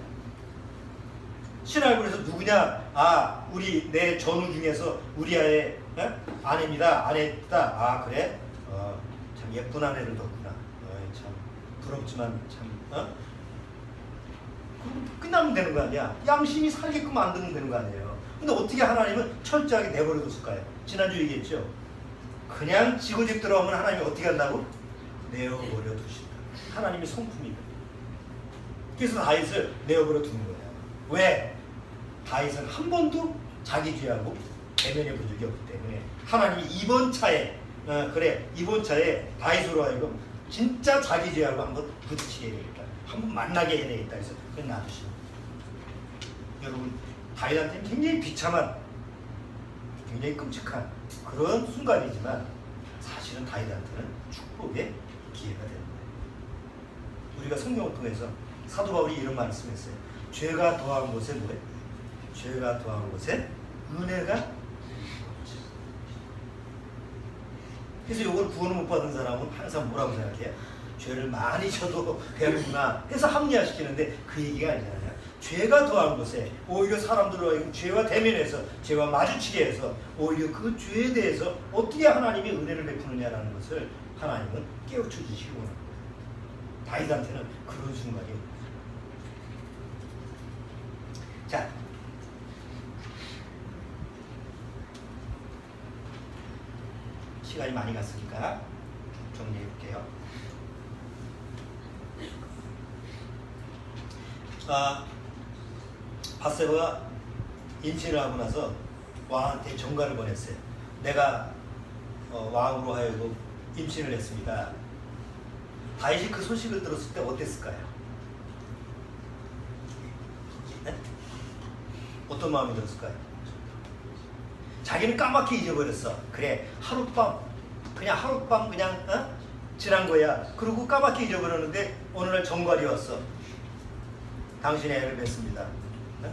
신학에서 누구냐? 우리 내 전우 중에서 우리 아의 아내입니다. 아내다. 그래? 참 예쁜 아내를 뒀구나. 참 부럽지만 참 끝나면 되는 거 아니야. 양심이 살게끔 만들면 되는 거 아니에요. 근데 어떻게 하나님은 철저하게 내버려 뒀을까요? 지난주 얘기했죠. 그냥 지고집 들어오면 하나님이 어떻게 한다고? 내어버려 두신다. 하나님의 성품이다. 그래서 다윗을 내어버려 두는 거예요. 왜? 다윗은 한 번도 자기 죄하고 대면해 본 적이 없기 때문에 하나님이 이번 차에 다윗으로 하여금 진짜 자기 죄하고 한번 부딪히게 해야 되겠다. 한번 만나게 해야 되겠다. 그래서 그냥 놔두시는 거예요. 여러분, 다윗한테는 굉장히 비참한, 굉장히 끔찍한 그런 순간이지만 사실은 다윗한테는 축복의 기회가 되는 거예요. 우리가 성경을 통해서 사도 바울이 이런 말씀했어요. 죄가 더한 곳에 뭐래? 죄가 더한 곳에 은혜가. 그래서 이걸 구원을 못 받은 사람은 항상 뭐라고 생각해요? 죄를 많이 져도 되는구나 해서 합리화시키는데 그 얘기가 아니잖아요. 죄가 더한 곳에 오히려 사람들로 하여금 죄와 대면해서 죄와 마주치게 해서 오히려 그 죄에 대해서 어떻게 하나님이 은혜를 베푸느냐라는 것을 하나님은 깨우쳐 주시고 원합니다. 다윗한테는 그런 순간이 옵니다. 자, 시간이 많이 갔으니까 정리해 볼게요. 밧세바가 임신을 하고 나서 왕한테 전가를 보냈어요. 내가 왕으로 하여금 임신을 했습니다. 다윗이 그 소식을 들었을 때 어땠을까요? 네? 어떤 마음이 들었을까요? 자기는 까맣게 잊어버렸어. 그래, 하룻밤 지난 거야. 그리고 까맣게 잊어버렸는데 어느 날 정갈이 왔어. 당신의 애를 뵙습니다. 네?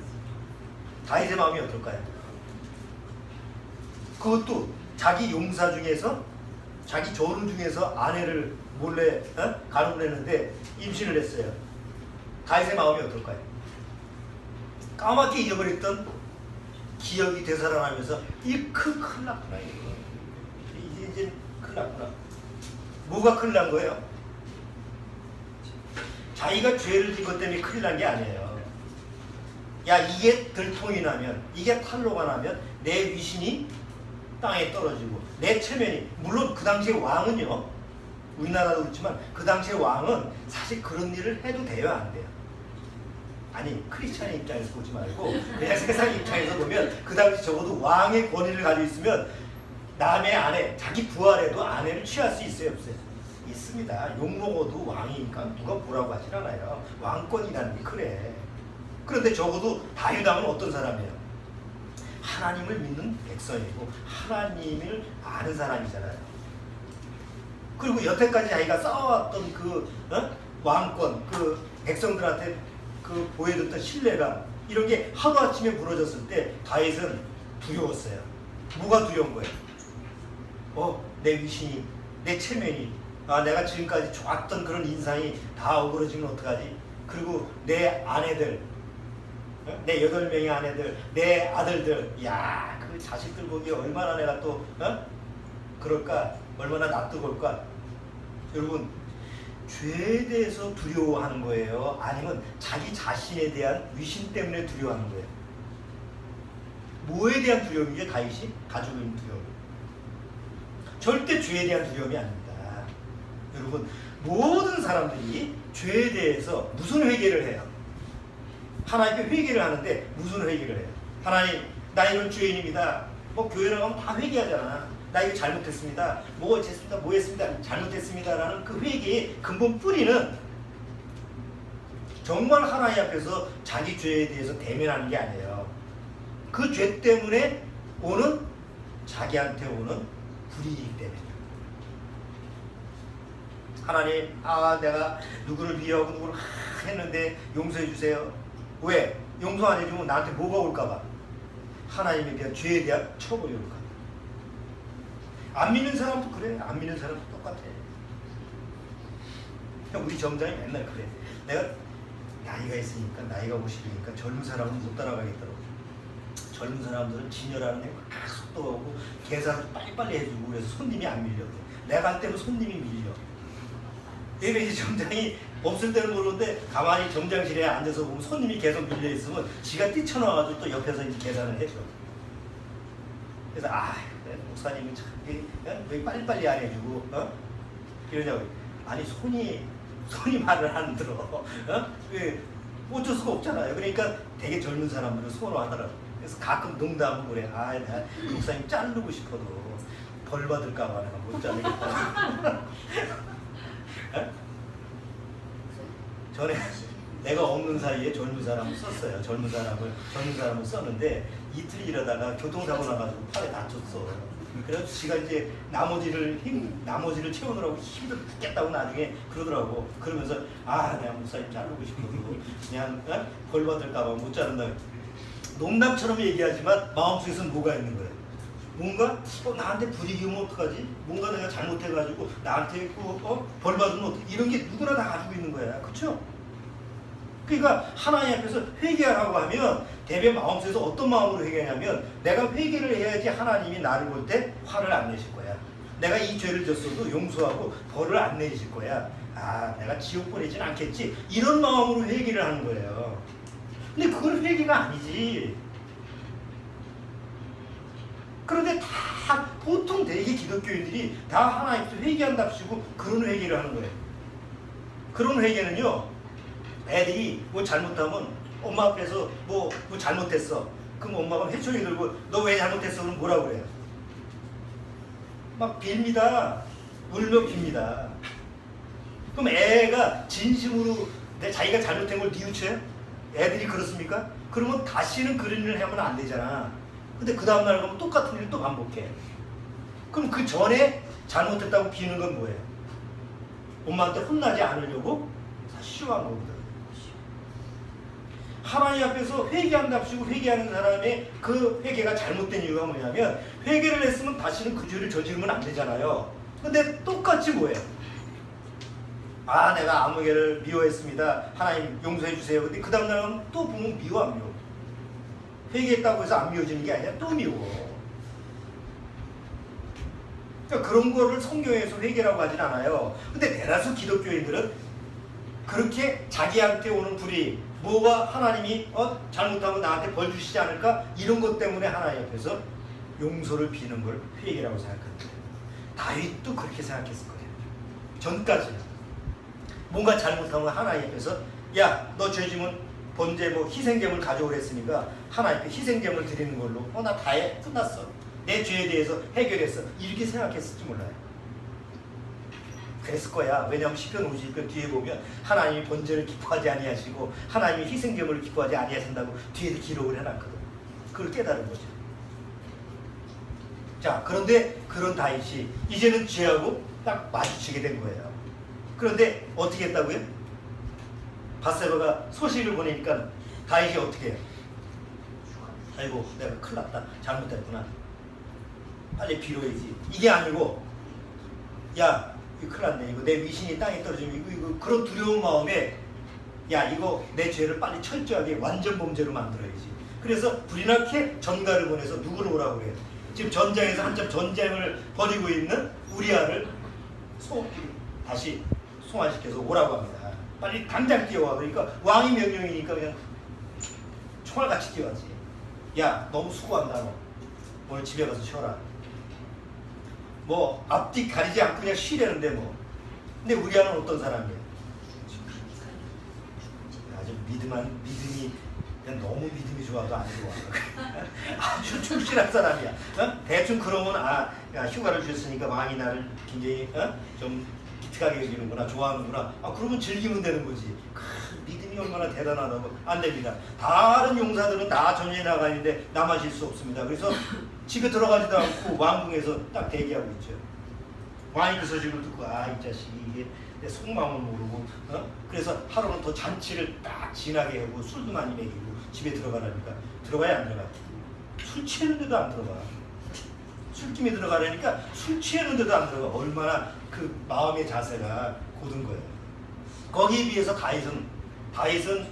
다윗의 마음이 어떨까요? 그것도 자기 용사 중에서 자기 조루 중에서 아내를 몰래 가늠했는데 임신을 했어요. 다윗의 마음이 어떨까요? 까맣게 잊어버렸던 기억이 되살아나면서 큰일 났구나. 이제 큰일 났구나. 뭐가 큰일 난 거예요? 자기가 죄를 지은 것 때문에 큰일 난 게 아니에요. 야, 이게 들통이 나면, 이게 탄로가 나면 내 위신이 땅에 떨어지고 내 체면이, 물론 그 당시의 왕은요, 우리나라도 그렇지만 그 당시의 왕은 사실 그런 일을 해도 돼요, 안 돼요? 아니, 크리스찬의 입장에서 보지 말고 그냥 세상 입장에서 보면 그 당시 적어도 왕의 권위를 가지고 있으면 남의 아내, 자기 부하라도 아내를 취할 수 있어요, 없어요? 있습니다. 욕먹어도 왕이니까 누가 뭐라고 하진 않아요. 왕권이라는 게 그래. 그런데 적어도 다윗 왕은 어떤 사람이에요? 하나님을 믿는 백성이고 하나님을 아는 사람이잖아요. 그리고 여태까지 자기가 쌓아왔던 그 왕권, 그 백성들한테 그 보여줬던 신뢰가, 이런 게 하루아침에 무너졌을 때 다윗은 두려웠어요. 뭐가 두려운 거예요? 내 위신이, 내 체면이, 내가 지금까지 좋았던 그런 인상이 다 어그러지면 어떡하지? 그리고 내 아내들, 내 8명의 아내들, 내 아들들, 야, 그 자식들 보기에 얼마나 내가 또 그럴까? 얼마나 낯뜨거울까? 여러분, 죄에 대해서 두려워하는 거예요? 아니면 자기 자신에 대한 위신 때문에 두려워하는 거예요? 뭐에 대한 두려움이죠? 다윗이 가지고 있는 두려움. 절대 죄에 대한 두려움이 아닙니다. 여러분, 모든 사람들이 죄에 대해서 무슨 회개를 해요? 하나님께 회개를 하는데 무슨 회개를 해요? 하나님, 나 이런 죄인입니다. 교회 나가면 다 회개하잖아. 나 이거 잘못했습니다. 뭐 했습니다. 뭐 했습니다. 잘못했습니다. 라는 그 회개의 근본 뿌리는 정말 하나님 앞에서 자기 죄에 대해서 대면하는 게 아니에요. 그 죄 때문에 오는, 자기한테 오는 불이익 때문에. 하나님, 내가 누구를 위하고 누구를 했는데 용서해 주세요. 왜? 용서 안 해주면 나한테 뭐가 올까봐. 하나님에 대한 죄에 대한 처벌이 올까. 안 믿는 사람도 그래. 안 믿는 사람도 똑같아. 우리 점장이 맨날 그래. 내가 나이가 있으니까, 나이가 50이니까 젊은 사람은 못 따라가겠더라고. 젊은 사람들은 진열하는 데 속도하고 계산도 빨리빨리 해주고 그래서 손님이 안 밀려. 내가 할 때는 손님이 밀려. 이제 점장이 없을 때는 모르는데 가만히 점장실에 앉아서 보면 손님이 계속 밀려 있으면 지가 뛰쳐나와가지고 또 옆에서 이제 계산을 해줘. 그래서 목사님이 참 왜 빨리빨리 안 해주고 이러냐고. 아니 손이 말을 안 들어. 왜 어쩔 수가 없잖아요. 그러니까 되게 젊은 사람들은 선호하더라고. 그래서 가끔 농담하고 그래. 나 목사님 자르고 싶어도 벌 받을까봐 내가 못 자르겠다. 전에 내가 없는 사이에 젊은 사람을 썼어요. 젊은 사람을 썼는데 이틀 일하다가 교통사고 나가지고 팔에 다쳤어. 그래서 지가 이제 나머지를 채우느라고 힘들어 죽겠다고 나중에 그러더라고. 그러면서 내가 목사님 자르고 싶어도 그냥 벌 받을까봐 못 자른다. 농담처럼 얘기하지만 마음속에서는 뭐가 있는 거예요? 뭔가 나한테 불이익이 오면 어떡하지? 뭔가 내가 잘못해가지고 나한테 벌 받으면 어떡하지? 이런 게 누구나 다 가지고 있는 거야. 그렇죠? 그러니까 하나님 앞에서 회개하라고 하면 대개 마음속에서 어떤 마음으로 회개하냐면, 내가 회개를 해야지 하나님이 나를 볼 때 화를 안 내실 거야. 내가 이 죄를 졌어도 용서하고 벌을 안 내실 거야. 내가 지옥 보내진 않겠지. 이런 마음으로 회개를 하는 거예요. 근데 그건 회개가 아니지. 그런데 다 보통 대개 기독교인들이 다 하나님 앞에서 회개한답시고 그런 회개를 하는 거예요. 그런 회개는요, 애들이 뭐 잘못하면 엄마 앞에서 뭐 잘못했어. 그럼 엄마가 회초리 들고 너 왜 잘못했어? 그럼 뭐라고 그래요? 막 빕니다. 울며 빕니다. 그럼 애가 진심으로 자기가 잘못한 걸 뉘우쳐요? 애들이 그렇습니까? 그러면 다시는 그런 일을 하면 안 되잖아. 근데 그 다음날 가면 똑같은 일을 또 반복해. 그럼 그 전에 잘못했다고 비는 건 뭐예요? 엄마한테 혼나지 않으려고 사실 싫어한 거거든. 하나님 앞에서 회개한답시고 회개하는 사람의 그 회개가 잘못된 이유가 뭐냐면 회개를 했으면 다시는 그 죄를 저지르면 안 되잖아요. 근데 똑같이 뭐예요? 아 내가 아무 개를 미워했습니다. 하나님 용서해 주세요. 근데 그 다음날은 또 보면 미워 안 미워? 회개했다고 해서 안 미워지는 게 아니라 또 미워. 그러니까 그런 거를 성경에서 회개라고 하진 않아요. 근데 대다수 기독교인들은 그렇게 자기한테 오는 불이 뭐가 하나님이 잘못하면 나한테 벌 주시지 않을까? 이런 것 때문에 하나님 앞에서 용서를 비는 걸 회개라고 생각합니다. 다윗도 그렇게 생각했을 거예요. 전까지는. 뭔가 잘못하면 하나님 앞에서 야, 너 죄지면 번제 뭐 희생제물 가져오랬으니까 하나님 앞에 희생제물 드리는 걸로 나 다 해. 끝났어. 내 죄에 대해서 해결했어. 이렇게 생각했을지 몰라요. 그랬을 거야. 왜냐하면 시편 51편 뒤에 보면 하나님이 번제를 기뻐하지 아니하시고 하나님이 희생제물을 기뻐하지 아니하신다고 뒤에도 기록을 해놨거든. 그걸 깨달은 거죠. 자, 그런데 그런 다윗이 이제는 죄하고 딱 마주치게 된 거예요. 그런데 어떻게 했다고요? 밧세바가 소식을 보내니까 다윗이 어떻게 해요? 아이고 내가 큰일 났다. 잘못했구나. 빨리 빌어야지. 이게 아니고 야 이거 큰일 났네. 이거 내 위신이 땅에 떨어지면 이거 그런 두려운 마음에 야 이거 내 죄를 빨리 철저하게 완전 범죄로 만들어야지. 그래서 불이 나게 전가를 보내서 누구를 오라고 그래요? 지금 전장에서 한참 전쟁을 벌이고 있는 우리아를 다시 송환시켜서 오라고 합니다. 빨리 당장 뛰어와. 그러니까 왕이 명령이니까 그냥 총알같이 뛰어가지. 야 너무 수고한다 너. 오늘 집에 가서 쉬어라. 뭐 앞뒤 가리지 않고 그냥 쉬려는데 뭐. 근데 우리아는 어떤 사람이에요? 아주 믿음이 그냥 너무 믿음이 좋아도 안 좋아. 아주 충실한 사람이야. 대충 그러면 야, 휴가를 주셨으니까 왕이 나를 굉장히 좀 기특하게 여기는구나, 좋아하는구나. 그러면 즐기면 되는 거지. 믿음이 얼마나 대단하다고. 안 됩니다. 다른 용사들은 다 전쟁에 나가 있는데 나만 질 수 없습니다. 그래서 집에 들어가지도 않고 왕궁에서 딱 대기하고 있죠. 왕이 그 소식을 듣고 이 자식이 이게 내 속마음을 모르고 그래서 하루는 더 잔치를 딱 진하게 하고 술도 많이 먹이고 집에 들어가라니까 들어가야 안 들어가. 술 취했는데도 안 들어가. 술김에 들어가라니까 술 취했는데도 안 들어가. 얼마나 그 마음의 자세가 고든 거예요. 거기에 비해서 다윗은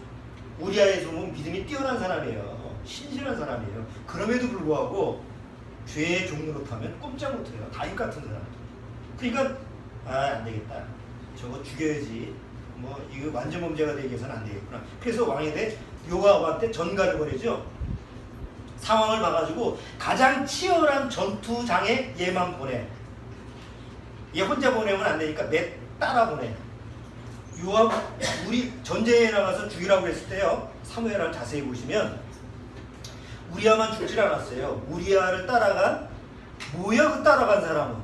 우리아에서 보면 믿음이 뛰어난 사람이에요. 신실한 사람이에요. 그럼에도 불구하고 죄의 종로로 타면 꼼짝 못해요. 다윗 같은 사람. 그러니까 안 되겠다. 저거 죽여야지. 뭐 이거 완전 범죄가 되기 위해서는 안 되겠구나. 그래서 왕에 대해 요압한테 전가를 보내죠. 상황을 봐가지고 가장 치열한 전투장에 얘만 보내. 얘 혼자 보내면 안 되니까 따라 보내. 요압 우리 전쟁에 나가서 죽이라고 했을 때요. 사무엘을 자세히 보시면 우리아만 죽질 않았어요. 우리아를 따라간 뭐야 그 따라간 사람은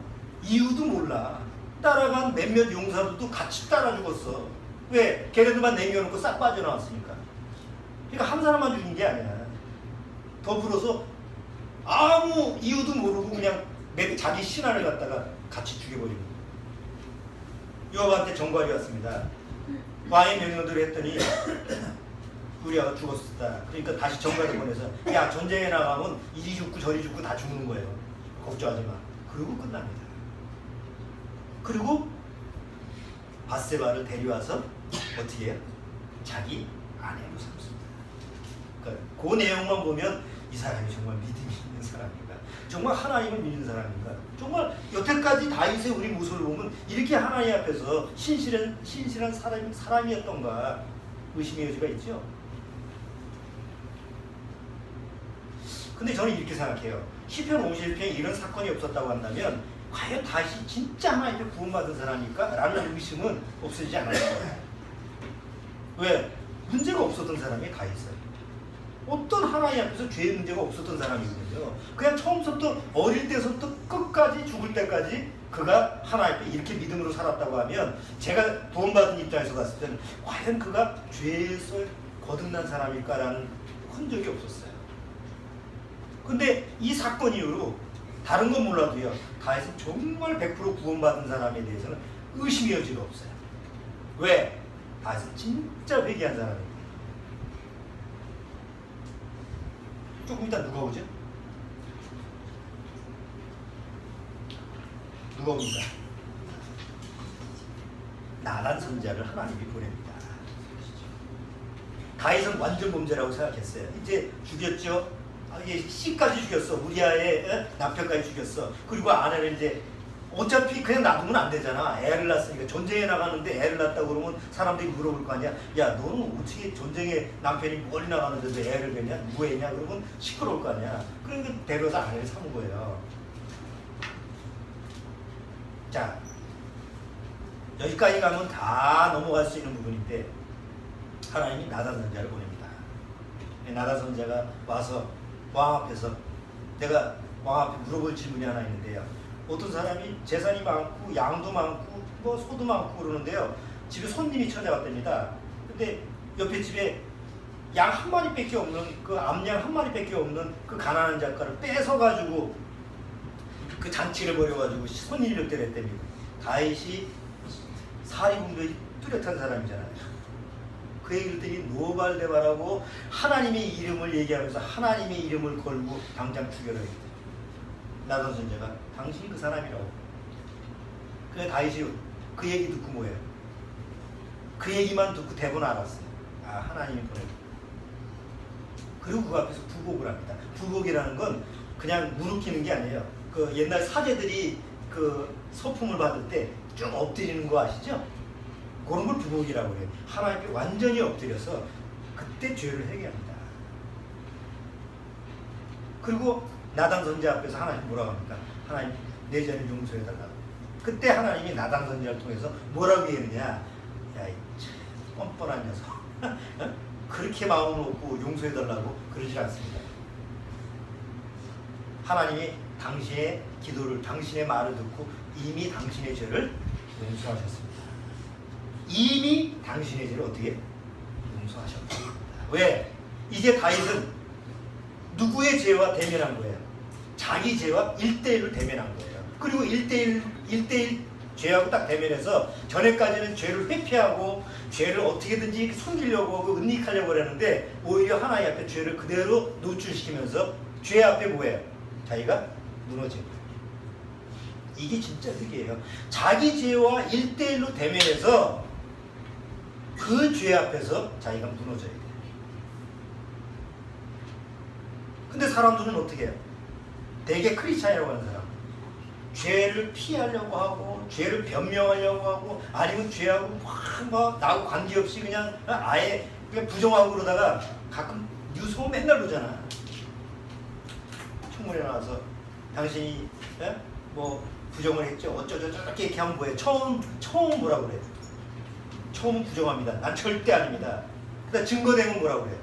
이유도 몰라. 따라간 몇몇 용사들도 같이 따라 죽었어. 왜? 걔네들만 남겨놓고 싹 빠져나왔으니까. 그러니까 한 사람만 죽인 게 아니야. 더불어서 아무 이유도 모르고 그냥 자기 신하를 갖다가 같이 죽여버리고. 요압한테 정관이 왔습니다. 왕의 명령대로 했더니 우리아가 죽었다. 그러니까 다시 정관을 보내서 야 전쟁에 나가면 이리 죽고 저리 죽고 다 죽는 거예요. 걱정하지 마. 그리고 끝납니다. 그리고 밧세바를 데려와서 어떻게 해요? 자기 아내로 삼습니다. 그러니까 그 내용만 보면 이 사람이 정말 믿음이 있는 사람인가? 정말 하나님을 믿는 사람인가? 정말 여태까지 다윗의 우리 모습을 보면 이렇게 하나님 앞에서 신실한 사람이었던가 의심의 여지가 있죠. 근데 저는 이렇게 생각해요. 시편 51편에 이런 사건이 없었다고 한다면 과연 다윗이 진짜 하나님께 구원받은 사람일까? 라는 의심은 없어지지 않을 거예요. 왜? 문제가 없었던 사람이 다윗은 어떤 하나님 앞에서 죄의 문제가 없었던 사람이거든요. 그냥 처음부터 어릴 때부터 끝까지 죽을 때까지 그가 하나님 앞에 이렇게 믿음으로 살았다고 하면 제가 구원받은 입장에서 봤을 때는 과연 그가 죄에서 거듭난 사람일까라는 흔적이 없었어요. 근데 이 사건 이후로 다른 건 몰라도요. 다윗은 정말 100% 구원받은 사람에 대해서는 의심의 여지가 없어요. 왜? 다윗은 진짜 회개한 사람이에요. 조금 이따 누가 오죠? 누가 옵니까? 나단 선자를 하나님이 보냅니다. 다윗은 완전 범죄라고 생각했어요. 이제 죽였죠. 이게 씨까지 죽였어. 우리아의 남편까지 죽였어. 그리고 아내를 이제 어차피 그냥 놔두면 안 되잖아. 애를 낳았으니까. 전쟁에 나가는데 애를 낳았다고 그러면 사람들이 물어볼 거 아니야. 야, 너는 어떻게 전쟁에 남편이 멀리 나가는데도 애를 낳냐? 뭐했냐? 그러면 시끄러울 거 아니야. 그러니까 데려서 아내를 삼은 거예요. 자, 여기까지 가면 다 넘어갈 수 있는 부분인데 하나님이 나단 선자를 보냅니다. 나단 선자가 와서 왕 앞에서, 내가 왕 앞에 물어볼 질문이 하나 있는데요. 어떤 사람이 재산이 많고 양도 많고 뭐 소도 많고 그러는데요. 집에 손님이 찾아왔답니다. 근데 옆에 집에 양 한 마리밖에 없는, 그 암양 한 마리밖에 없는 그 가난한 작가를 뺏어가지고 그 잔치를 벌여가지고 손님을 때렸답니다. 다윗이 사리공격이 뚜렷한 사람이잖아요. 그 얘기를 듣더니 노발대발하고 하나님의 이름을 얘기하면서 하나님의 이름을 걸고 당장 죽여라. 나단 선자가 당신이 그 사람이라고. 그래 다윗이 그 얘기 듣고 뭐예요? 그 얘기만 듣고 대본 알았어요. 아, 하나님이 보내고. 그리고 그 앞에서 부복을 합니다. 부복이라는 건 그냥 무릎 끼는 게 아니에요. 그 옛날 사제들이 그 서품을 받을 때 쭉 엎드리는 거 아시죠? 그런 걸 부복이라고 해요. 하나님께 완전히 엎드려서 그때 죄를 회개합니다. 그리고 나단 선자 앞에서 하나님 뭐라고 합니까? 하나님 내 죄를 용서해달라고. 그때 하나님이 나단 선자를 통해서 뭐라고 얘기하느냐? 야, 이 뻔뻔한 녀석. 그렇게 마음을 먹고 용서해달라고 그러지 않습니다. 하나님이 당신의 기도를, 당신의 말을 듣고 이미 당신의 죄를 용서하셨습니다. 이미 당신의 죄를 어떻게 용서하셨습니다. 왜? 이제 다윗은 누구의 죄와 대면한 거예요? 자기 죄와 1대1로 대면한 거예요. 그리고 1대1 죄하고 딱 대면해서 전에까지는 죄를 회피하고 죄를 어떻게든지 숨기려고 하고 은닉하려고 그랬는데 오히려 하나님 앞에 죄를 그대로 노출시키면서 죄 앞에 뭐예요? 자기가 무너진 거예요. 이게 진짜 득이에요. 자기 죄와 1대1로 대면해서 그 죄 앞에서 자기가 무너져야 돼요. 근데 사람들은 어떻게 해요? 대개 크리스찬이라고 하는 사람, 죄를 피하려고 하고 죄를 변명하려고 하고 아니면 죄하고 막 나하고 관계없이 그냥 아예 그냥 부정하고 그러다가 가끔 뉴스 보면 맨날 그러잖아. 청문회 나와서 당신이 뭐 부정을 했죠. 어쩌죠 저렇게 이렇게 하면 뭐예요? 처음 뭐라고 그래요? 처음은 부정합니다. 난 절대 아닙니다. 그다음 증거되면 뭐라고 그래요?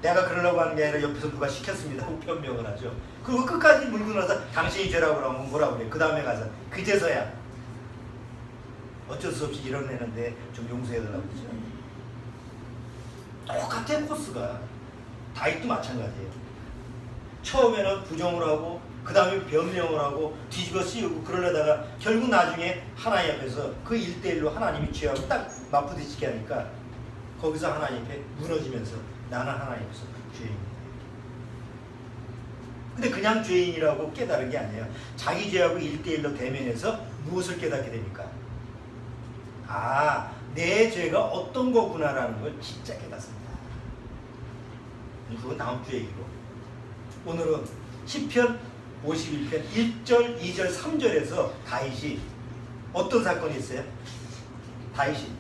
내가 그러려고 하는 게 아니라 옆에서 누가 시켰습니다 하고 변명을 하죠. 그리고 끝까지 물고 나서 당신이 죄라고 그러면 뭐라고 그래요? 그 다음에 가서 그제서야 어쩔 수 없이 이뤄내는데 좀 용서해달라고 그러죠. 똑같아 코스가. 다윗도 마찬가지예요. 처음에는 부정을 하고 그 다음에 변명을 하고 뒤집어 씌우고 그러려다가 결국 나중에 하나님 앞에서 그 1대1로 하나님이 죄하고 딱 맞부딪히게 하니까 거기서 하나님 앞에 무너지면서 나는 하나님 앞에서 죄인입니다. 근데 그냥 죄인이라고 깨달은 게 아니에요. 자기 죄하고 1대1로 대면해서 무엇을 깨닫게 됩니까? 아, 내 죄가 어떤 거구나라는 걸 진짜 깨닫습니다. 그건 다음 주 얘기고, 오늘은 시편 51편 1절, 2절, 3절에서 다윗이 어떤 사건이 있어요? 다윗이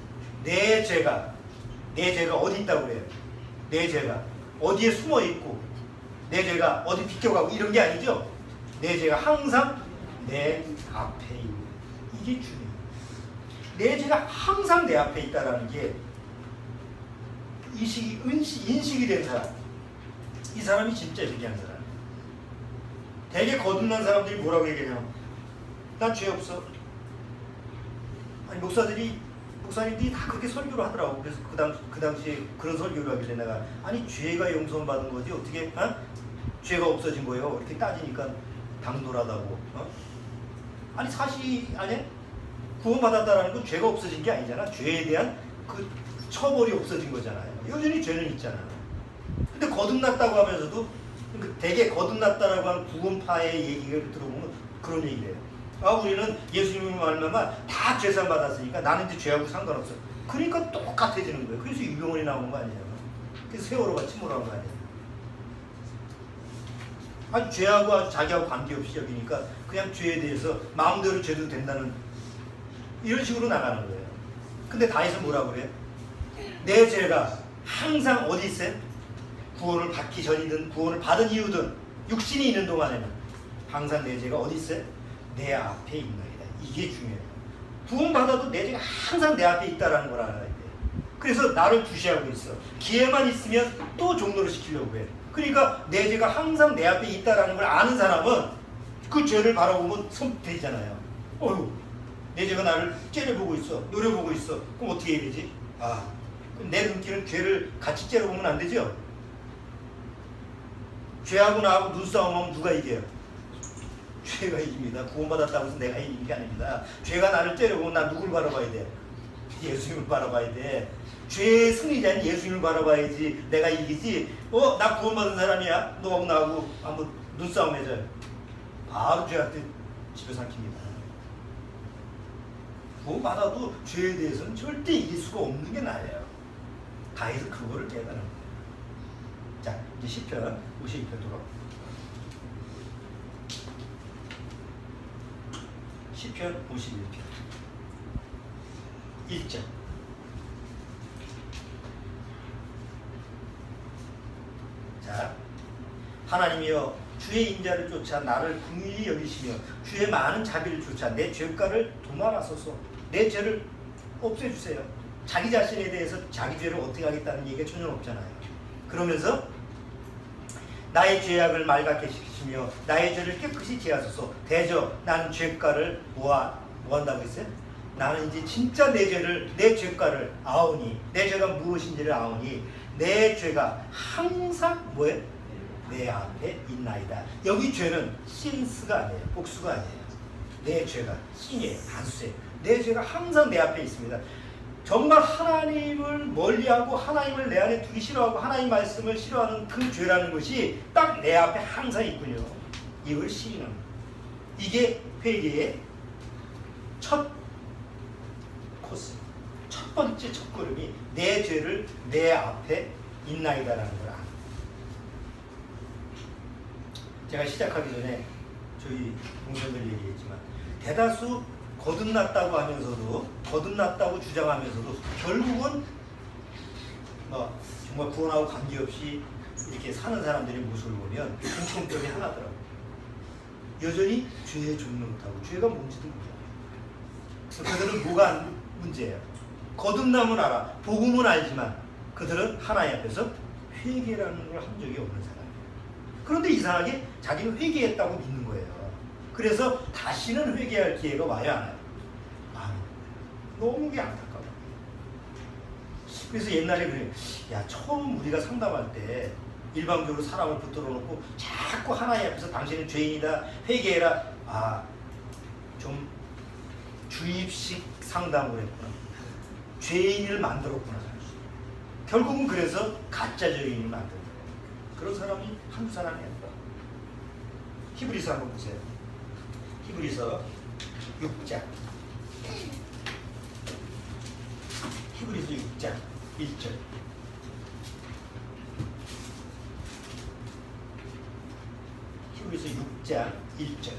내 죄가 어디 있다고 그래요? 내 죄가 어디에 숨어 있고 내 죄가 어디 비껴가고 이런 게 아니죠. 내 죄가 항상 내 앞에 있는, 이게 중요해요. 내 죄가 항상 내 앞에 있다라는 게 인식이 된 사람, 이 사람이 진짜 위대한 사람. 되게 거듭난 사람들이 뭐라고 얘기하냐면 난 죄 없어. 아니 목사님들이 다 그렇게 설교를 하더라고. 그래서 그 당시에 그런 설교를 하길래 내가 아니 죄가 용서받은 거지 어떻게 죄가 없어진 거예요? 이렇게 따지니까 당돌하다고. 아니 사실이 아니야? 구원받았다라는 건 죄가 없어진 게 아니잖아. 죄에 대한 그 처벌이 없어진 거잖아요. 여전히 죄는 있잖아. 근데 거듭났다고 하면서도 되게 거듭났다라고 하는 구원파의 얘기를 들어보면 그런 얘기를 해요. 아, 우리는 예수님을 말미암아 다 죄상 받았으니까 나는 이제 죄하고 상관없어. 그러니까 똑같아지는 거예요. 그래서 유병원이 나오는 거 아니에요. 그래서 세월호가 침몰한 거 아니에요. 아주 죄하고 아주 자기하고 관계없이 여기니까 그냥 죄에 대해서 마음대로 죄도 된다는 이런 식으로 나가는 거예요. 근데 다윗은 뭐라고 그래요? 내 죄가 항상 어디 있어요? 구원을 받기 전이든 구원을 받은 이후든 육신이 있는 동안에는 항상 내 죄가 어디 있어요? 내 앞에 있나이다. 이게 중요해요. 구원 받아도 내 죄가 항상 내 앞에 있다라는 걸 알아야 돼요. 그래서 나를 주시하고 있어. 기회만 있으면 또 종로를 시키려고 해. 그러니까 내 죄가 항상 내 앞에 있다라는 걸 아는 사람은 그 죄를 바라보면 손대잖아요. 어휴, 내 죄가 나를 째려보고 있어. 노려보고 있어. 그럼 어떻게 해야 되지? 아, 그럼 내 눈길은 죄를 같이 째려보면 안 되죠? 죄하고 나하고 눈싸움하면 누가 이겨요? 죄가 이깁니다. 구원받았다고 해서 내가 이기는 게 아닙니다. 죄가 나를 째려보면 나 누굴 바라봐야 돼? 예수님을 바라봐야 돼. 죄의 승리자는 예수님을 바라봐야지 내가 이기지. 나 구원받은 사람이야. 너하고 나하고 한번 눈싸움 해줘요. 바로 죄한테 집어삼킵니다. 구원받아도 죄에 대해서는 절대 이길 수가 없는 게 나예요. 다윗은 그거를 깨달은 거예요. 자, 이제 시편 52편 돌아. 시편 51편 1절. 자, 하나님이여 주의 인자를 쫓아 나를 긍휼히 여기시며 주의 많은 자비를 쫓아 내 죄가를 도말하소서. 내 죄를 없애주세요. 자기 자신에 대해서 자기 죄를 어떻게 하겠다는 얘기가 전혀 없잖아요. 그러면서 나의 죄악을 맑게 시키시며 나의 죄를 깨끗이 제하소서. 대저 나는 죄가를 뭐 한다고 했어요? 나는 이제 진짜 내 죄가를 아오니, 내 죄가 무엇인지를 아오니 내 죄가 항상 뭐예요? 내 앞에 있나이다. 여기 죄는 신스가 아니에요. 복수가 아니에요. 내 죄가 신이에요. 단수예요. 내 죄가 항상 내 앞에 있습니다. 정말 하나님을 멀리하고 하나님을 내 안에 두기 싫어하고 하나님 말씀을 싫어하는 그 죄라는 것이 딱 내 앞에 항상 있군요. 이걸 시인합니다. 이게 회개의 첫 코스, 첫 번째 첫걸음이 내 죄를 내 앞에 있나이다라는 걸 압니다. 제가 시작하기 전에 저희 동생들 얘기했지만 대다수 거듭났다고 하면서도 거듭났다고 주장하면서도 결국은 정말 구원하고 관계없이 이렇게 사는 사람들의 모습을 보면 공통점이 하나더라고요. 여전히 죄에 죽는 못하고 죄가 뭔지도 몰라요. 그들은 뭐가 문제예요? 거듭남은 알아, 복음은 알지만 그들은 하나님 앞에서 회개라는 걸 한 적이 없는 사람이에요. 그런데 이상하게 자기는 회개했다고 믿는 거예요. 그래서 다시는 회개할 기회가 와야 하나요? 너무 안타까워. 그래서 옛날에 그래요. 야, 처음 우리가 상담할 때 일방적으로 사람을 붙들어 놓고 자꾸 하나님 앞에서 당신은 죄인이다, 회개해라. 좀 주입식 상담을 했구나. 죄인을 만들었구나. 결국은 그래서 가짜 죄인을 만든 거예요. 그런 사람이 한두 사람이 아니라. 히브리서 한번 보세요. 히브리서 6장. 히브리서 6장 1절. 히브리서 6장 1절.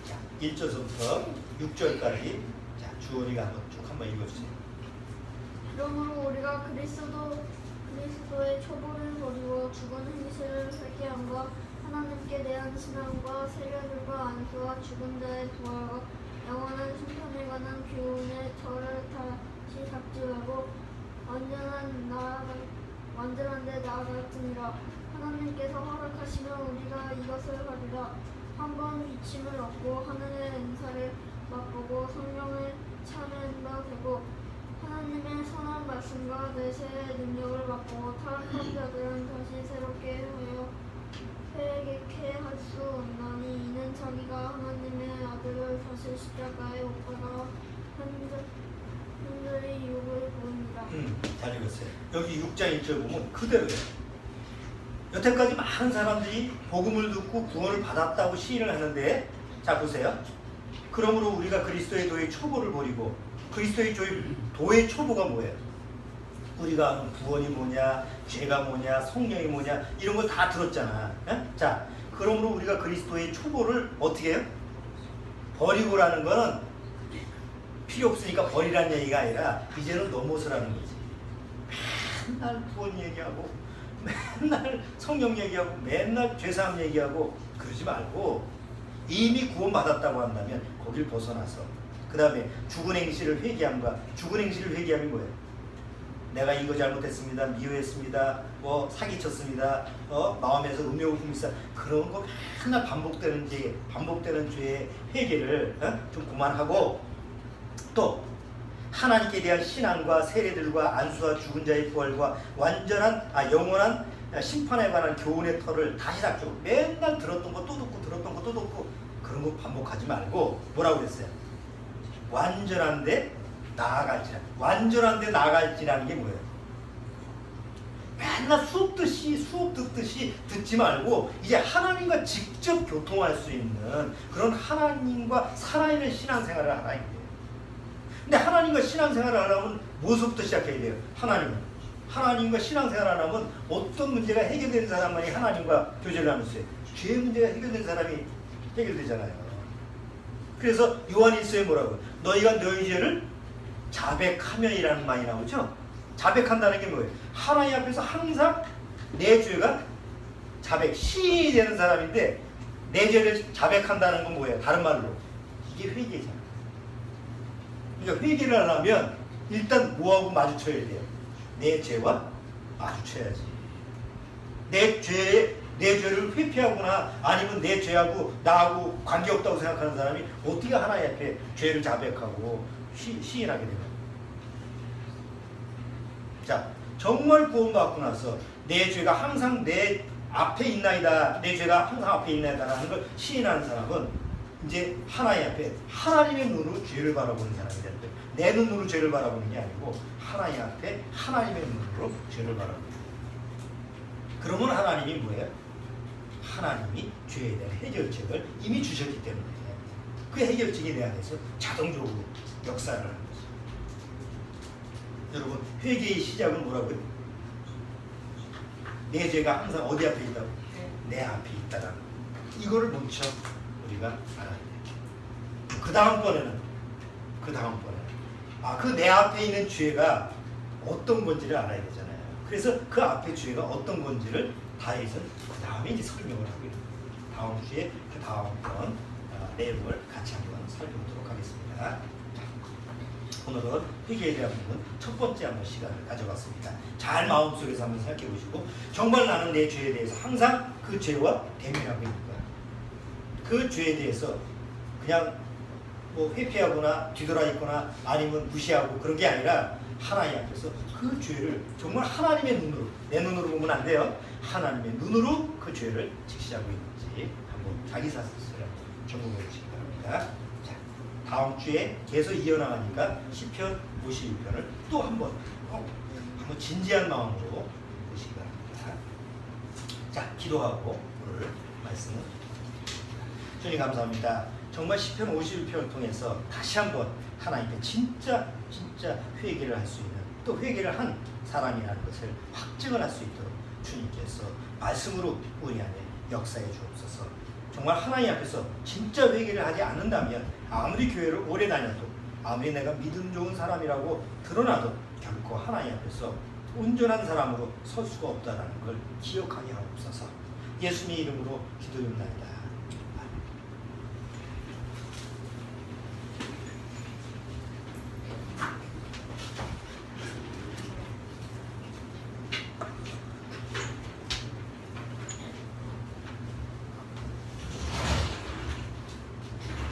자, 1절부터 6절까지. 자, 주원이가 한번 읽어주세요. 그러므로 우리가 그리스도의 초보를 버리고 죽은 행실을 회개함과 하나님께 대한 신앙과 세례들과 안수와 죽은 자의 부활과 영원한 심판에 관한 교훈의 저를 다시 삭제하고 완전한 데 나아갈지니라. 하나님께서 허락하시면 우리가 이것을 하리라. 한 번 비침을 얻고 하늘의 은사를 맛보고 성령을 참여한 바 되고 하나님의 선한 말씀과 내세의 능력을 맛보고 타락한 자들은 다시 새롭게 하여 회개케 할 수 없나니 이는 자기가 하나님의 아들을 다시 십자가에 못 박아 흔들이 유혹을 보입니다. 잘 읽었어요. 여기 6장 1절 보면 그대로예요. 여태까지 많은 사람들이 복음을 듣고 구원을 받았다고 시인을 하는데, 자 보세요. 그러므로 우리가 그리스도의 도의 초보를 버리고, 그리스도의 도의 초보가 뭐예요? 우리가 아는 구원이 뭐냐, 죄가 뭐냐, 성령이 뭐냐, 이런 거 다 들었잖아. 에? 자, 그러므로 우리가 그리스도의 초보를 어떻게 해요? 버리고라는 거는 필요 없으니까 버리라는 얘기가 아니라 이제는 넘어서라는 거지. 맨날 구원 얘기하고 맨날 성령 얘기하고 맨날 죄사함 얘기하고 그러지 말고, 이미 구원받았다고 한다면 거길 벗어나서 그 다음에 죽은 행실을 회개함과, 죽은 행실을 회개함이 뭐예요? 내가 이거 잘못했습니다, 미워했습니다, 뭐 사기쳤습니다, 마음에서 음욕을 있어, 그런 거 맨날 반복되는 죄의 회개를 좀 그만하고, 또 하나님께 대한 신앙과 세례들과 안수와 죽은 자의 부활과 영원한 심판에 관한 교훈의 터를 다시 닥치고, 맨날 들었던 거 또 듣고 들었던 거 또 듣고 그런 거 반복하지 말고 뭐라고 그랬어요? 완전한데 나아갈지라. 완전한데 나아갈지라는 게 뭐예요? 맨날 수업 듣듯이 듣지 말고 이제 하나님과 직접 교통할 수 있는 그런 하나님과 살아있는 신앙생활을 하라 이거예요. 근데 하나님과 신앙생활을 하려면 무엇부터 시작해야 돼요? 하나님과 신앙생활을 하려면 어떤 문제가 해결된 사람만이 하나님과 교제를 하면 있어요. 죄의 문제가 해결된 사람이 해결되잖아요. 그래서 요한일서에 뭐라고요? 너희가 너희 죄를 자백하면이라는 말이 나오죠? 자백한다는 게 뭐예요? 하나님 앞에서 항상 내 죄가 시인이 되는 사람인데, 내 죄를 자백한다는 건 뭐예요? 다른 말로 이게 회개잖아요. 그러니까 회개를 하려면 일단 뭐하고 마주쳐야 돼요? 내 죄와 마주쳐야지. 내 죄를 회피하거나 아니면 내 죄하고 나하고 관계없다고 생각하는 사람이 어떻게 하나님 앞에 죄를 자백하고 시인하게 되나? 자, 정말 구원받고 나서 내 죄가 항상 내 앞에 있나이다, 내 죄가 항상 앞에 있나이다라는 걸 시인하는 사람은 이제 하나님 앞에 하나님의 눈으로 죄를 바라보는 사람이 되는 거예요. 내 눈으로 죄를 바라보는 게 아니고 하나님 앞에 하나님의 눈으로 죄를 바라보는 거예요. 그러면 하나님이 뭐예요? 하나님이 죄에 대한 해결책을 이미 주셨기 때문에 그 해결책에 대해서 자동적으로 역사를 하는 거죠. 여러분, 회개의 시작은 뭐라고요? 내 죄가 항상 어디 앞에 있다고? 내 앞에 있다라는 거. 이거를 먼저 우리가 알아야 돼요. 그 다음번에는 그 내 앞에 있는 죄가 어떤 건지를 알아야 되잖아요. 그래서 그 앞에 죄가 어떤 건지를 다해서 그 다음에 이제 설명을 하고 있는 거예요. 다음 주에 그 다음번 내용을 같이 한번 살펴보도록 하겠습니다. 오늘은 회개에 대한 부분 첫 번째 한번 시간을 가져봤습니다. 잘 마음속에서 한번 생각해 보시고, 정말 나는 내 죄에 대해서 항상 그 죄와 대면하고 있는 거야. 그 죄에 대해서 그냥 뭐 회피하거나 뒤돌아 있거나 아니면 무시하고 그런 게 아니라 하나님 앞에서 그 죄를 정말 하나님의 눈으로, 내 눈으로 보면 안 돼요. 하나님의 눈으로 그 죄를 직시하고 있는지 한번 자기 스스로 점검해 보시기 바랍니다. 자, 다음 주에 계속 이어나가니까 시편 51편을 또 한번 진지한 마음으로 보시기 바랍니다. 자, 기도하고 오늘 말씀을 주님 감사합니다. 정말 시편 51편을 통해서 다시 한번 하나님께 진짜 회개를 할 수 있는, 또 회개를 한 사람이라는 것을 확증을 할 수 있도록 주님께서 말씀으로 우리 안에 역사해 주옵소서. 정말 하나님 앞에서 진짜 회개를 하지 않는다면 아무리 교회를 오래 다녀도, 아무리 내가 믿음 좋은 사람이라고 드러나도 결코 하나님 앞에서 온전한 사람으로 설 수가 없다는 걸 기억하게 하옵소서. 예수님의 이름으로 기도합니다.